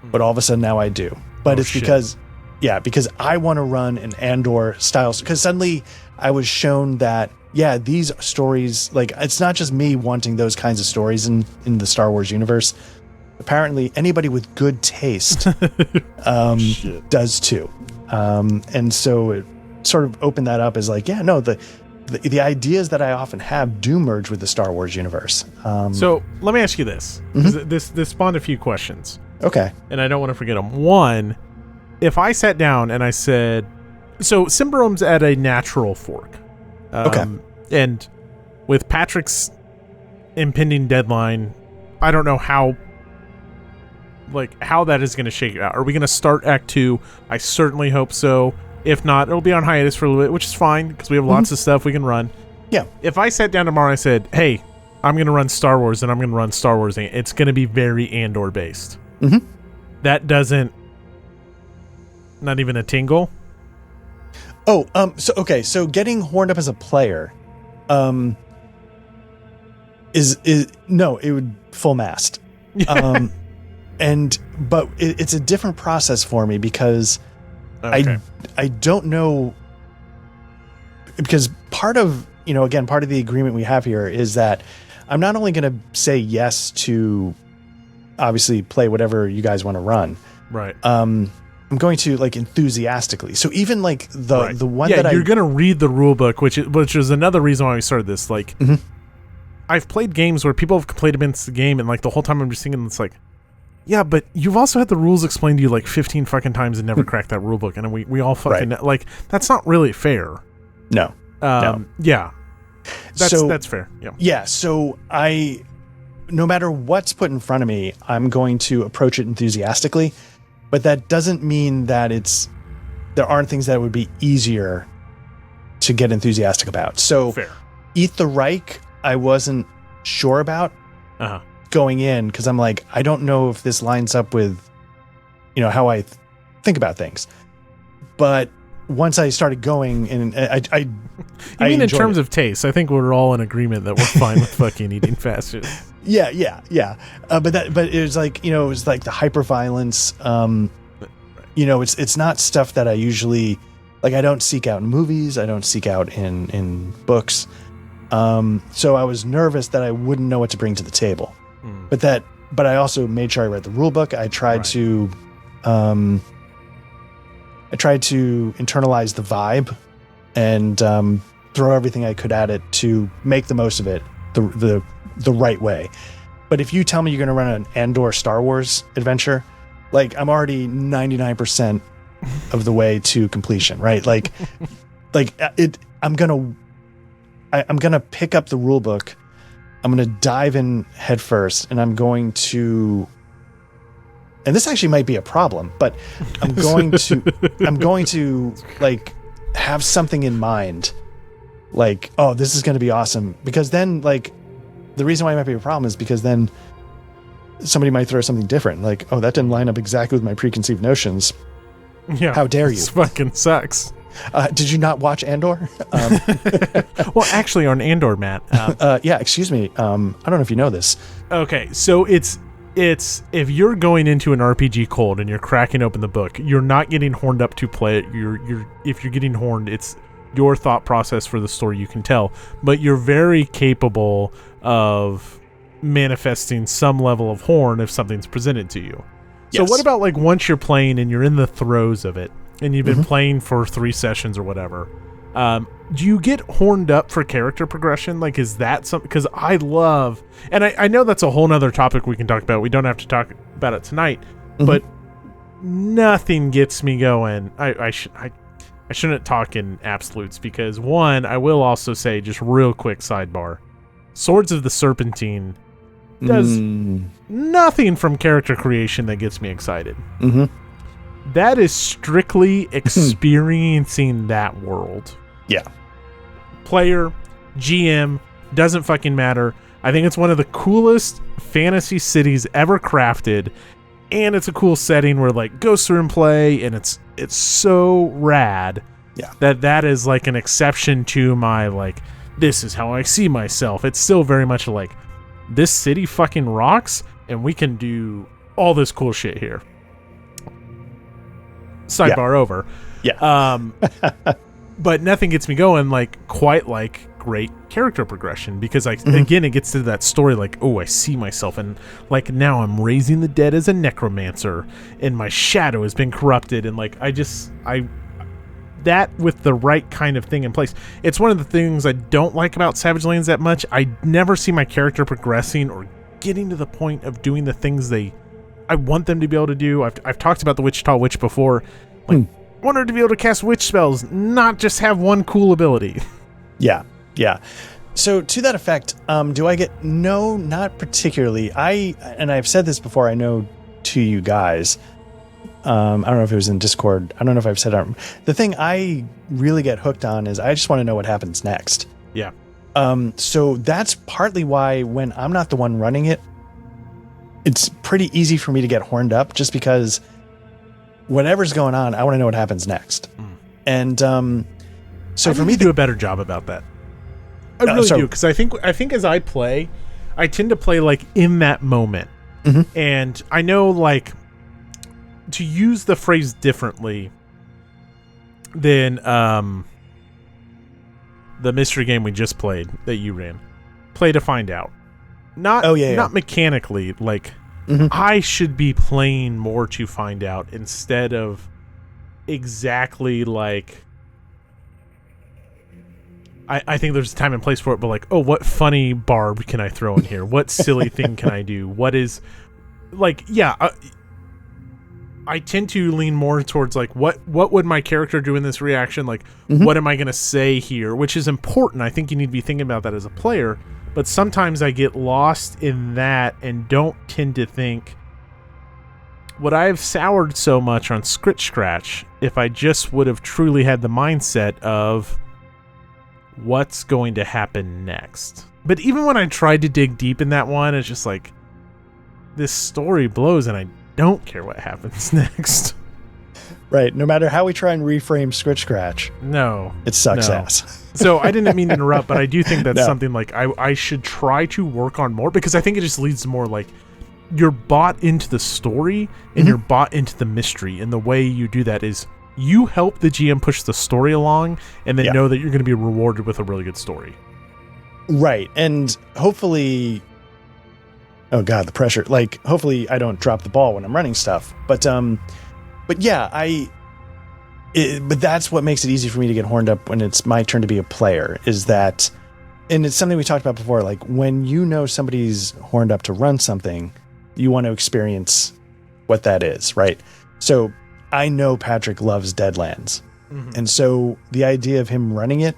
but all of a sudden now I do. But it's because I want to run an Andor style, because suddenly I was shown that these stories, like, it's not just me wanting those kinds of stories in the Star Wars universe. Apparently anybody with good taste does too. And so it sort of opened that up as like, the ideas that I often have do merge with the Star Wars universe. So let me ask you this. This spawned a few questions. Okay. And I don't want to forget them. One, if I sat down and I said, so Symbaroum's at a natural fork. Okay. And with Patrick's impending deadline, I don't know how that is going to shake out. Are we going to start Act 2? I certainly hope so. If not, it'll be on hiatus for a little bit, which is fine because we have lots of stuff we can run. Yeah. If I sat down tomorrow and I said, hey, I'm going to run Star Wars and I'm going to run Star Wars, it's going to be very Andor based. Mm-hmm. That doesn't, not even a tingle. Oh, so getting horned up as a player, is no, it would full mast. But it's a different process for me because I don't know, because part of the agreement we have here is that I'm not only going to say yes to obviously play whatever you guys want to run. Right. I'm going to enthusiastically. So even the one that you're going to read the rule book, which is another reason why we started this. I've played games where people have complained against the game, and the whole time I'm just thinking, it's like, yeah, but you've also had the rules explained to you 15 fucking times and never cracked that rule book, and we all fucking that's not really fair. No. No. Yeah. That's fair. Yeah. Yeah. So no matter what's put in front of me, I'm going to approach it enthusiastically, but that doesn't mean that there aren't things that would be easier to get enthusiastic about. So fair. Eat the Reich, I wasn't sure about going in, because I'm like, I don't know if this lines up with, how I think about things. But once I started going, and I mean in terms of taste, I think we're all in agreement that we're fine with fucking eating faster. Yeah. But it was it was the hyper violence. It's not stuff that I usually I don't seek out in movies. I don't seek out in books. So I was nervous that I wouldn't know what to bring to the table. But I also made sure I read the rule book. I tried to internalize the vibe and throw everything I could at it to make the most of it the right way. But if you tell me you're going to run an Andor Star Wars adventure, I'm already 99% of the way to completion, right? I'm going to pick up the rule book. I'm going to dive in head first, and I'm going to, and this actually might be a problem, but I'm going to have something in mind. Oh, this is going to be awesome. Because then the reason why it might be a problem is because then somebody might throw something different. Like, oh, that didn't line up exactly with my preconceived notions. Yeah. How dare you? This fucking sucks. Did you not watch Andor? Well, actually, on Andor, Matt. Yeah, excuse me. I don't know if you know this. Okay, so it's if you're going into an RPG cold and you're cracking open the book, you're not getting horned up to play it. If you're getting horned, it's your thought process for the story you can tell, but you're very capable of manifesting some level of horn if something's presented to you. So what about like once you're playing and you're in the throes of it and you've been playing for 3 sessions or whatever, do you get horned up for character progression? Like, is that something? Because I love, and I know that's a whole nother topic we can talk about. We don't have to talk about it tonight, but nothing gets me going. I shouldn't talk in absolutes because, one, I will also say, just real quick sidebar, Swords of the Serpentine does nothing from character creation that gets me excited. That is strictly experiencing that world. Yeah. Player, GM, doesn't fucking matter. I think it's one of the coolest fantasy cities ever crafted, and it's a cool setting where like ghosts are in play, and it's so rad. Yeah. That is like an exception to my like, this is how I see myself. It's still very much like, this city fucking rocks, and we can do all this cool shit here. Sidebar over. Yeah. But nothing gets me going like quite like great character progression, because like again, it gets to that story like, oh, I see myself, and like now I'm raising the dead as a necromancer, and my shadow has been corrupted, and like I that with the right kind of thing in place. It's one of the things I don't like about Savage Lands that much. I never see my character progressing or getting to the point of doing the things I want them to be able to do. I've talked about the Wichita Witch before. Like, I want her to be able to cast witch spells, not just have one cool ability. Yeah. So to that effect, do I get... No, not particularly. And I've said this before, I know to you guys. I don't know if it was in Discord. I don't know if I've said it. The thing I really get hooked on is I just want to know what happens next. Yeah. So that's partly why when I'm not the one running it, it's pretty easy for me to get horned up, just because whatever's going on, I want to know what happens next. And so I for me, do a better job about that. I really do, because I think as I play, I tend to play like in that moment, and I know like to use the phrase differently than the mystery game we just played that you ran. Play to find out. Not mechanically, like I should be playing more to find out instead of exactly like I think there's a time and place for it, but like, oh, what funny barb can I throw in here? What silly thing can I do? What is like, I tend to lean more towards like what would my character do in this reaction? Like, what am I going to say here? Which is important. I think you need to be thinking about that as a player. But sometimes I get lost in that and don't tend to think what I've soured so much on Scritch Scratch. If I just would have truly had the mindset of what's going to happen next. But even when I tried to dig deep in that one, it's just like, this story blows and I don't care what happens next. Right. No matter how we try and reframe Scritch Scratch. No. It sucks ass. So I didn't mean to interrupt, but I do think that's something like I should try to work on more, because I think it just leads to more like you're bought into the story and you're bought into the mystery. And the way you do that is you help the GM push the story along and then know that you're going to be rewarded with a really good story. Right. And hopefully, oh God, the pressure, like hopefully I don't drop the ball when I'm running stuff, but yeah, but that's what makes it easy for me to get horned up when it's my turn to be a player, is that, and it's something we talked about before, like when you know somebody's horned up to run something, you want to experience what that is, right? So I know Patrick loves Deadlands. And so the idea of him running it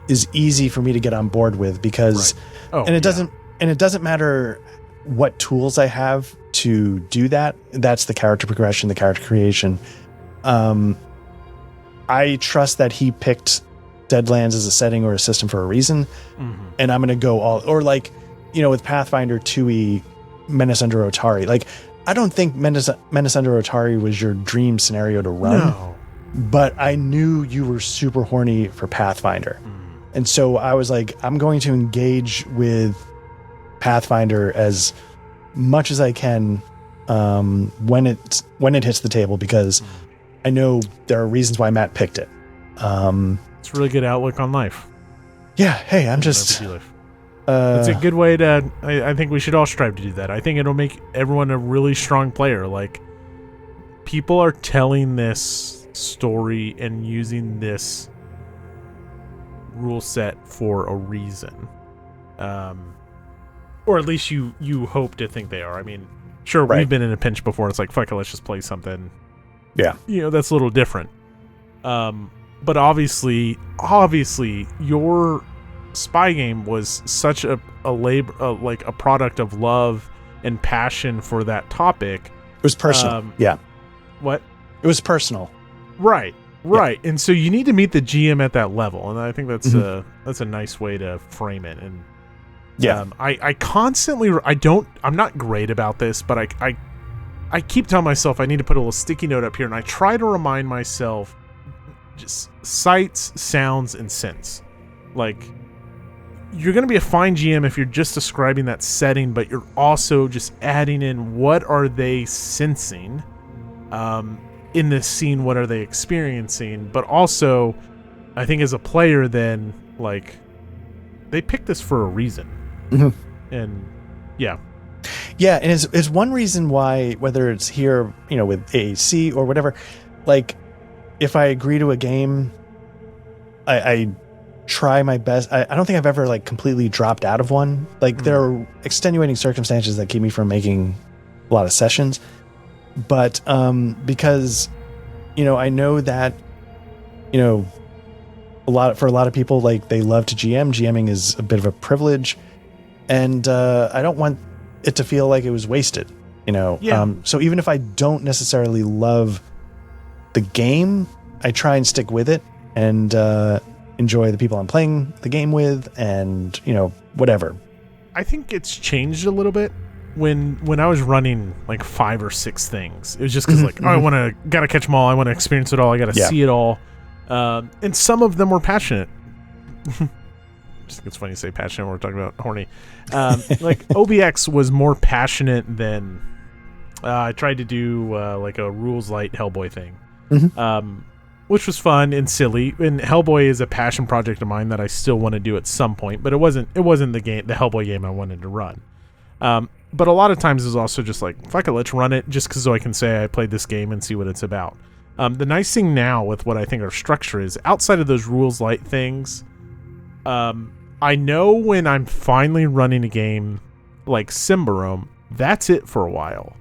is easy for me to get on board with, because, it doesn't matter what tools I have to do that. That's the character progression, the character creation. I trust that he picked Deadlands as a setting or a system for a reason, and I'm going to go all, or like with Pathfinder 2e Menace Under Otari, like, I don't think Menace Under Otari was your dream scenario to run. No. But I knew you were super horny for Pathfinder. And so I was like, I'm going to engage with Pathfinder as much as I can when it hits the table, because I know there are reasons why Matt picked it. It's a really good outlook on life. Yeah. Hey, I'm just... It's a good way to... I think we should all strive to do that. I think it'll make everyone a really strong player. Like, people are telling this story and using this rule set for a reason. Or at least you hope to think they are. I mean, sure, we've been in a pinch before. It's like, fuck it, let's just play something. Yeah. That's a little different. But obviously, your spy game was such a like a product of love and passion for that topic. It was personal. Yeah. What? It was personal. Right. Yeah. And so you need to meet the GM at that level, and I think that's a nice way to frame it. And I constantly I'm not great about this, but I keep telling myself I need to put a little sticky note up here, and I try to remind myself just sights, sounds, and scents. Like, you're going to be a fine GM if you're just describing that setting, but you're also just adding in what are they sensing in this scene, what are they experiencing, but also I think as a player then, like, they picked this for a reason. And yeah, and it's one reason why, whether it's here, with AAC or whatever, like, if I agree to a game, I try my best. I don't think I've ever, like, completely dropped out of one. Like, there are extenuating circumstances that keep me from making a lot of sessions, but because I know that for a lot of people, like, they love to GMing is a bit of a privilege, and I don't want it to feel like it was wasted. So even if I don't necessarily love the game, I try and stick with it and enjoy the people I'm playing the game with, and whatever. I think it's changed a little bit. When I was running like 5 or 6 things, it was just because gotta catch them all. I want to experience it all. I gotta see it all. And some of them were passionate. Just think it's funny to say passionate when we're talking about Horny. Like, OBX was more passionate than I tried to do like a rules light Hellboy thing, which was fun and silly. And Hellboy is a passion project of mine that I still want to do at some point, but it wasn't the Hellboy game I wanted to run. But a lot of times it's also just like, fuck it, let's run it just so I can say I played this game and see what it's about. The nice thing now with what I think our structure is, outside of those rules light things, I know when I'm finally running a game like Symbarome, that's it for a while.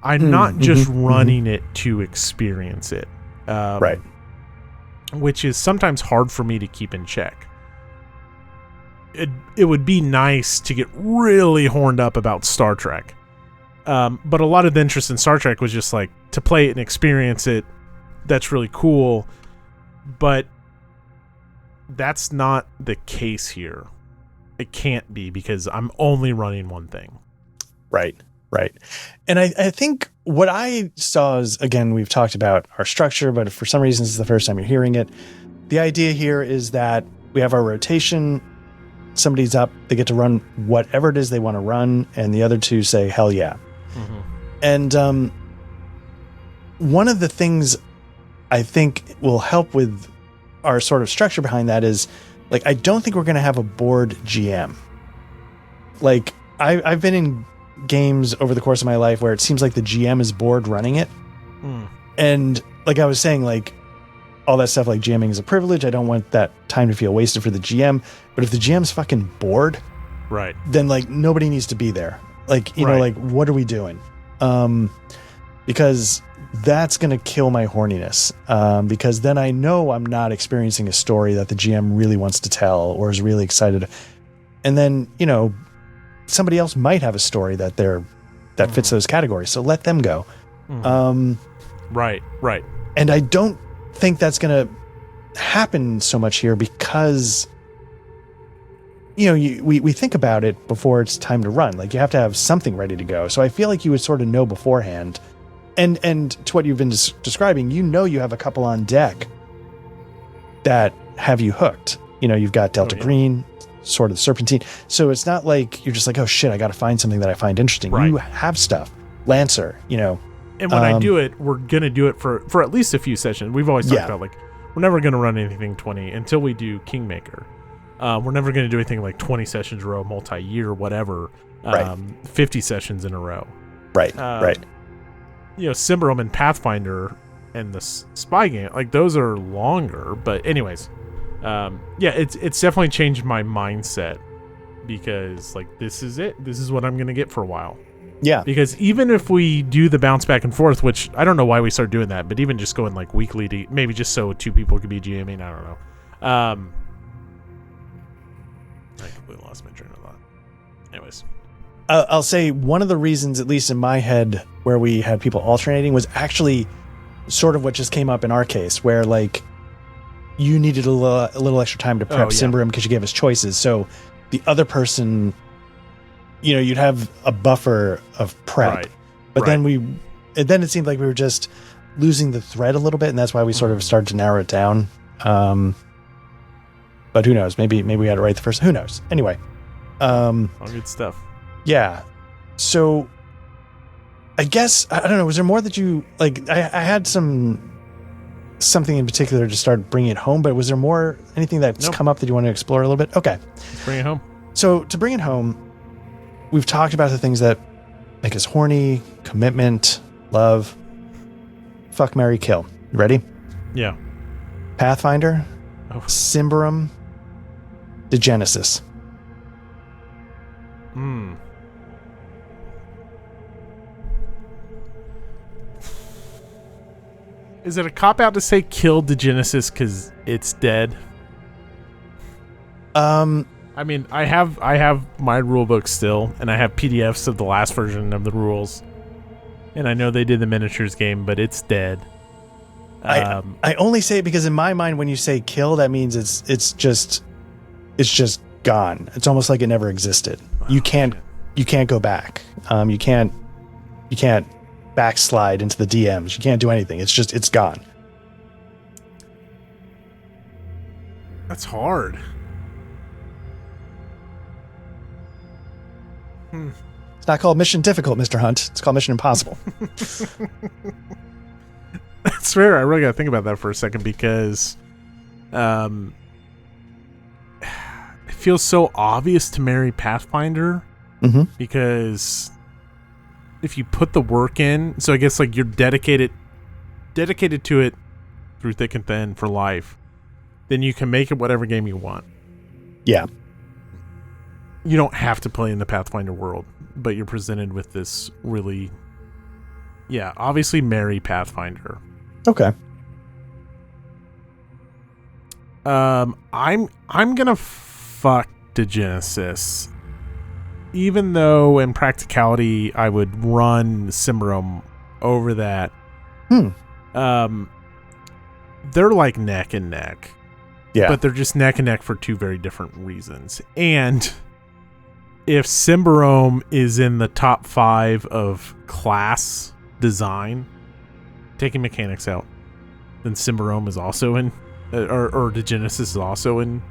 I'm not just running it to experience it. Right. Which is sometimes hard for me to keep in check. It would be nice to get really horned up about Star Trek. But a lot of the interest in Star Trek was just like to play it and experience it. That's really cool. But that's not the case here. It can't be, because I'm only running one thing. Right. And I think what I saw is, again, we've talked about our structure, but for some reason this is the first time you're hearing it. The idea here is that we have our rotation. Somebody's up, they get to run whatever it is they want to run, and the other two say, hell yeah. And one of the things I think will help with our sort of structure behind that is, like, I don't think we're going to have a board GM. Like, I've been in games over the course of my life where it seems like the GM is bored running it. And like I was saying, like, all that stuff, like, GMing is a privilege. I don't want that time to feel wasted for the GM. But if the GM's fucking bored, then, like, nobody needs to be there. Like, you know, like, what are we doing? Because that's going to kill my horniness. Because then I know I'm not experiencing a story that the GM really wants to tell or is really excited. And then, somebody else might have a story that fits those categories. So let them go. Right. And I don't think that's going to happen so much here, because we think about it before it's time to run. Like, you have to have something ready to go. So I feel like you would sort of know beforehand. And to what you've been describing, you have a couple on deck that have you hooked. You've got Delta Green, Sword of the Serpentine. So it's not like you're just like, oh shit, I got to find something that I find interesting. Right. You have stuff. Lancer, And when I do it, we're going to do it for at least a few sessions. We've always talked about, like, we're never going to run anything 20 until we do Kingmaker. We're never going to do anything like 20 sessions in a row, multi-year, whatever. 50 sessions in a row. Right, right. Symbaroum and Pathfinder and the spy game, like, those are longer. But anyways, it's definitely changed my mindset because, like, this is it. This is what I'm going to get for a while. Yeah. Because even if we do the bounce back and forth, which I don't know why we started doing that, but even just going like weekly to maybe just so two people could be GMing, I don't know. I completely lost my train of thought. Anyways. I'll say one of the reasons, at least in my head, where we had people alternating was actually sort of what just came up in our case, where like you needed a little extra time to prep Symbaroum because you gave us choices. So the other person, you'd have a buffer of prep, but then it seemed like we were just losing the thread a little bit, and that's why we sort of started to narrow it down. But who knows? Maybe we had it right the first. Who knows? Anyway, all good stuff. Yeah. So I guess I don't know. Was there more that you like? I had something in particular to start bringing it home, but was there anything that's come up that you want to explore a little bit? Okay, let's bring it home. So to bring it home, we've talked about the things that make us horny: commitment, love. Fuck, marry, kill. You ready? Yeah. Pathfinder, Symbaroum, Degenesis. Is it a cop-out to say kill Degenesis because it's dead? I mean, I have my rule book still, and I have PDFs of the last version of the rules, and I know they did the miniatures game, but it's dead. I only say it because in my mind, when you say kill, that means it's just gone. It's almost like it never existed. You can't go back. You can't backslide into the DMs. You can't do anything. It's gone. That's hard. It's not called Mission Difficult, Mr. Hunt. It's called Mission Impossible. That's fair. I really got to think about that for a second because it feels so obvious to marry Pathfinder because if you put the work in, so I guess like you're dedicated to it through thick and thin for life, then you can make it whatever game you want. Yeah. You don't have to play in the Pathfinder world, but you're presented with this really, obviously marry Pathfinder. Okay. I'm gonna fuck Degenesis, even though in practicality I would run Symbaroum over that. They're like neck and neck. Yeah. But they're just neck and neck for two very different reasons. And if Symbaroum is in the top 5 of class design, taking mechanics out, then Symbaroum is also in, or Degenesis is also in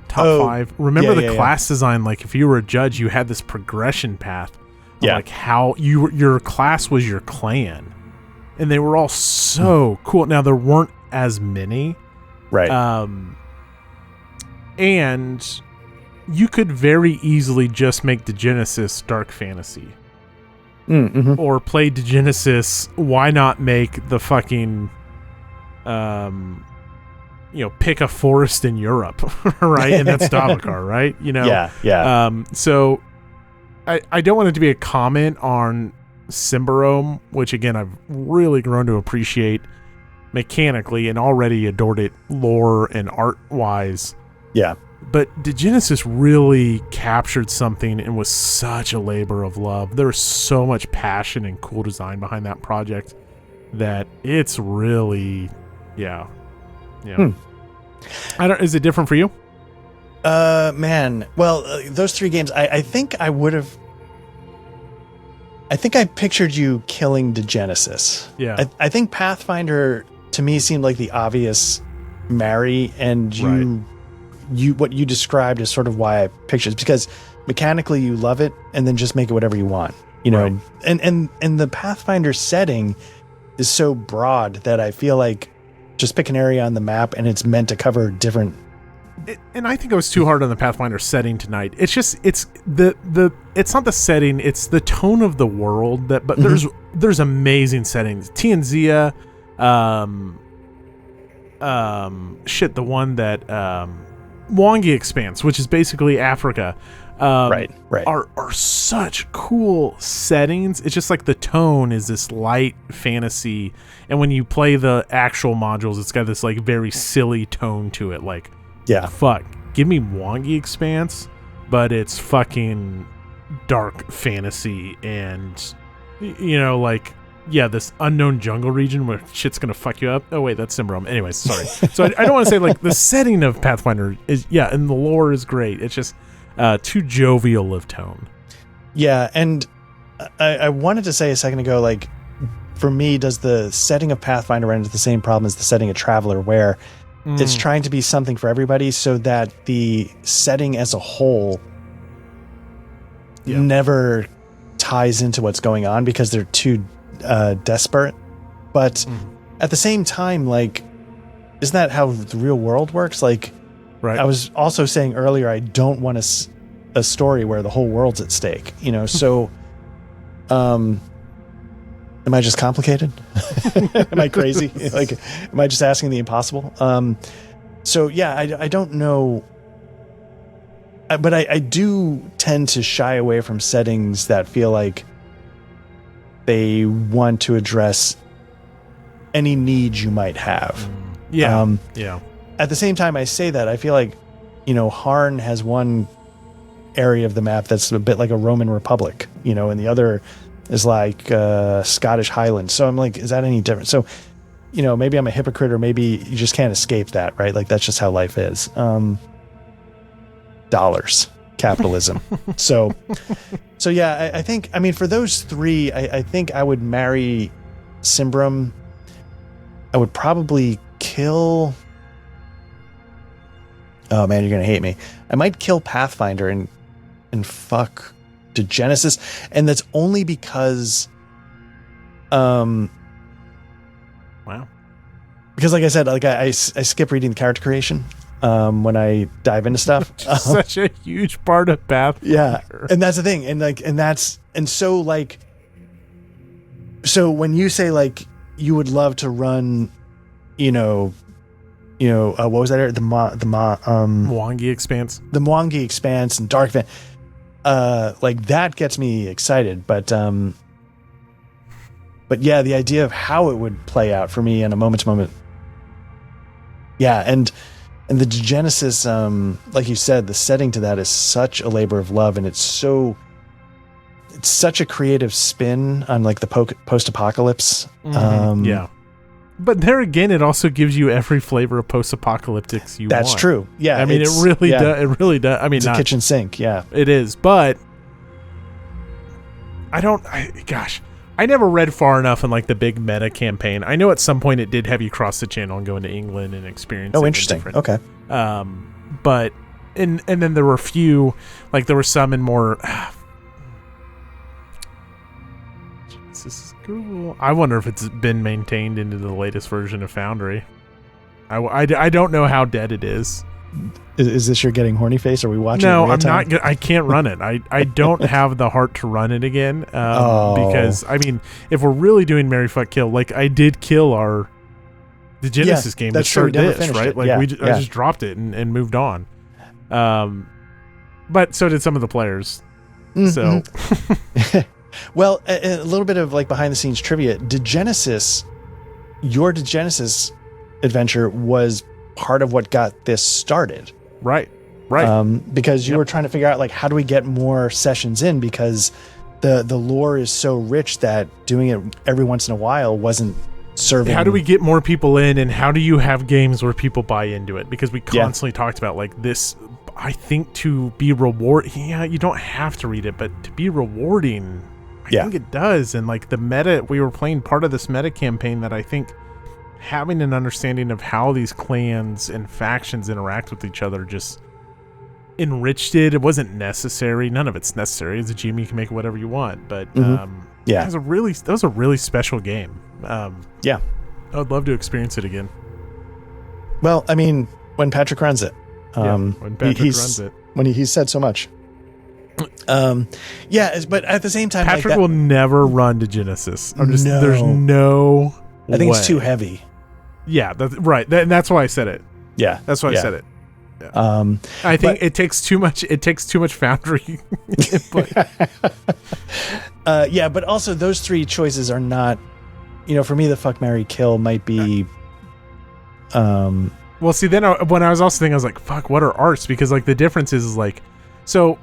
top 5. Remember the class design, like if you were a judge, you had this progression path of like how your class was your clan. And they were all so cool. Now there weren't as many. Right. And you could very easily just make Degenesis dark fantasy. Or play Degenesis. Why not make the fucking pick a forest in Europe, right? And that's Davokar, right? Yeah. So I don't want it to be a comment on Symbaroum, which again I've really grown to appreciate mechanically and already adored it lore and art wise. Yeah. But Degenesis really captured something and was such a labor of love. There was so much passion and cool design behind that project that it's really, Is it different for you? Man. Well, those 3 games, I think I would have. I think I pictured you killing the Genesis. Yeah. I think Pathfinder to me seemed like the obvious marry, and you what you described is sort of why I pictured it, because mechanically you love it, and then just make it whatever you want. You know, right. and the Pathfinder setting is so broad that I feel like just pick an area on the map and it's meant to cover different. And I think I was too hard on the Pathfinder setting tonight. It's just it's it's not the setting, it's the tone of the world that. But there's amazing settings. Tianzia, the one that Mwangi Expanse, which is basically Africa. Right. Are such cool settings. It's just like the tone is this light fantasy, and when you play the actual modules, it's got this like very silly tone to it. Like, yeah, fuck, give me Mwangi Expanse, but it's fucking dark fantasy, and you know, like, yeah, this unknown jungle region where shit's gonna fuck you up. Oh wait, that's Cimbrom. Anyways, sorry. So I don't want to say like the setting of Pathfinder is, yeah, and the lore is great. It's just too jovial of tone. Yeah, and I wanted to say a second ago, like, for me, does the setting of Pathfinder run into the same problem as the setting of Traveler, where it's trying to be something for everybody, so that the setting as a whole never ties into what's going on because they're too desperate. But at the same time, like, isn't that how the real world works? Like, right. I was also saying earlier, I don't want a story where the whole world's at stake, you know? So, am I just complicated? Am I crazy? Like, am I just asking the impossible? So yeah, I don't know. But I do tend to shy away from settings that feel like they want to address any needs you might have. Yeah. At the same time, I say that, I feel like, you know, Harn has one area of the map that's a bit like a Roman Republic, you know, and the other is like Scottish Highlands. So I'm like, is that any different? So, you know, maybe I'm a hypocrite, or maybe you just can't escape that, right? Like, that's just how life is. Dollars, capitalism. so yeah, I think, I mean, for those 3, I think I would marry Cimbrom. I would probably kill... Oh man, you're gonna hate me. I might kill Pathfinder and fuck to Genesis, and that's only because, wow. Because like I said, like I skip reading the character creation when I dive into stuff. Such a huge part of Pathfinder. Yeah, and that's the thing, so when you say like you would love to run, what was that? The Mwangi Expanse. The Mwangi Expanse and Dark Fan. Like, that gets me excited, but yeah, the idea of how it would play out for me in a moment to moment. Yeah, and the Genesis, like you said, the setting to that is such a labor of love, and it's such a creative spin on like the post-apocalypse. Yeah. But there again, it also gives you every flavor of post-apocalyptics you want. That's true. Yeah. I mean, it really does. It really does. I mean, it's a kitchen sink. Yeah. It is. But I never read far enough in like the big meta campaign. I know at some point it did have you cross the channel and go into England and experience. Oh, interesting. Okay. But and then there were a few, like there were some in more. This is cool. I wonder if it's been maintained into the latest version of Foundry. I don't know how dead it is. Is this your getting horny face? Are we watching? No, I'm not. I can't run it. I don't have the heart to run it again. Because I mean, if we're really doing Marry Fuck Kill, like I did kill the Genesis game to start this, right? It. Like I just dropped it and moved on. But so did some of the players. Mm-hmm. So. Well, a little bit of like behind the scenes trivia. Your Genesis adventure was part of what got this started. Right. Because you were trying to figure out like, how do we get more sessions in, because the lore is so rich that doing it every once in a while wasn't serving. How do we get more people in, and how do you have games where people buy into it? Because we constantly talked about like this I think to be you don't have to read it, but to be rewarding, I think it does. And like the meta, we were playing part of this meta campaign that I think having an understanding of how these clans and factions interact with each other just enriched it. It wasn't necessary. None of it's necessary. As a GM, you can make it whatever you want. But that was a really special game. I would love to experience it again. Well, I mean, when Patrick runs it. When Patrick runs it. When he said so much. But at the same time, Patrick will never run to Genesis. There's no I think way. it's too heavy. Yeah, right. And that's why I said it. Yeah. That's why I said it. Yeah. I think it takes too much Foundry input. But also those three choices are not, for me, the fuck, marry, kill might be. Well, see, then when I was also thinking, I was like, fuck, what are arts? Because like the difference is like, so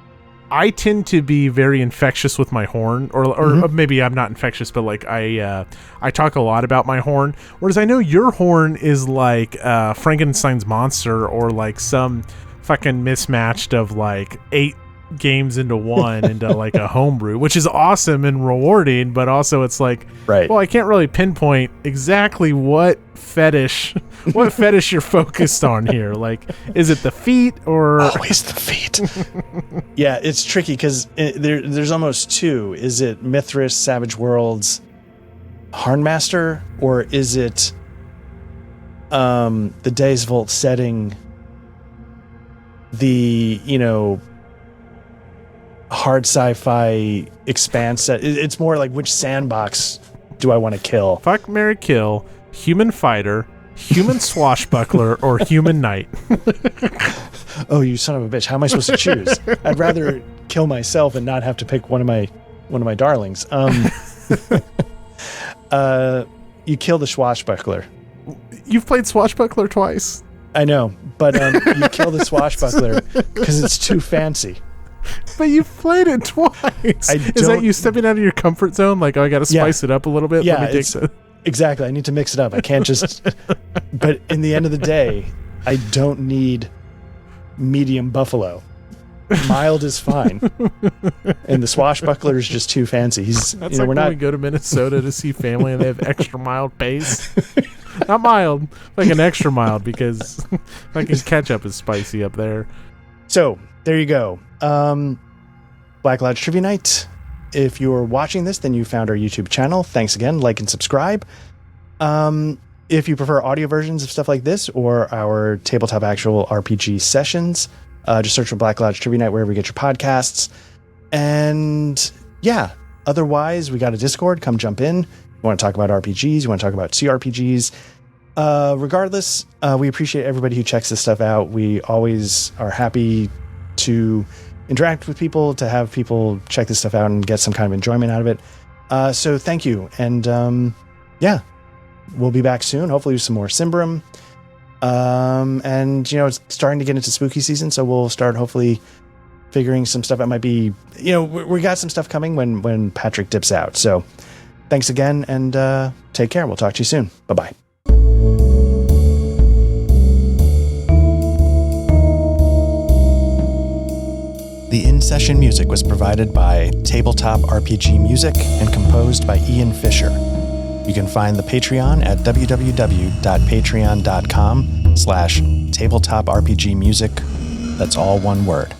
I tend to be very infectious with my horn, or maybe I'm not infectious, but like I talk a lot about my horn. Whereas I know your horn is like Frankenstein's monster, or like some fucking mismatched of like 8 games into one into like a homebrew, which is awesome and rewarding, but also it's like, well, I can't really pinpoint exactly what fetish you're focused on here. Like, is it the feet or always the feet? Yeah, it's tricky because there's almost 2. Is it Mithras, Savage Worlds, Hornmaster, or is it the Days Volt setting, the hard sci-fi expanse set? It's more like, which sandbox do I want to kill? Fuck, marry, kill, human fighter, human swashbuckler, or human knight. Oh, you son of a bitch! How am I supposed to choose? I'd rather kill myself and not have to pick one of my darlings. You kill the swashbuckler. You've played swashbuckler twice. I know, but you kill the swashbuckler because it's too fancy. But you've played it twice. Is that you stepping out of your comfort zone? Like, oh, I got to spice it up a little bit? Yeah, exactly. I need to mix it up. I can't just... But in the end of the day, I don't need medium buffalo. Mild is fine. And the swashbuckler is just too fancy. That's like when we go to Minnesota to see family and they have extra mild pace. Not mild, like an extra mild, because fucking ketchup is spicy up there. So, there you go. Black Lodge Trivia Night. If you're watching this, then you found our YouTube channel. Thanks again. Like and subscribe. If you prefer audio versions of stuff like this or our tabletop actual RPG sessions, just search for Black Lodge Trivia Night wherever you get your podcasts. And yeah, otherwise, we got a Discord. Come jump in. You want to talk about RPGs? You want to talk about CRPGs? Regardless, we appreciate everybody who checks this stuff out. We always are happy to interact with people, to have people check this stuff out and get some kind of enjoyment out of it. So thank you. And we'll be back soon, hopefully with some more Simbrum. And it's starting to get into spooky season, so we'll start hopefully figuring some stuff out. Might be, we got some stuff coming when Patrick dips out. So thanks again, and take care. We'll talk to you soon. Bye-bye. The in-session music was provided by Tabletop RPG Music and composed by Ian Fisher. You can find the Patreon at www.patreon.com/tabletop RPG music. That's all one word.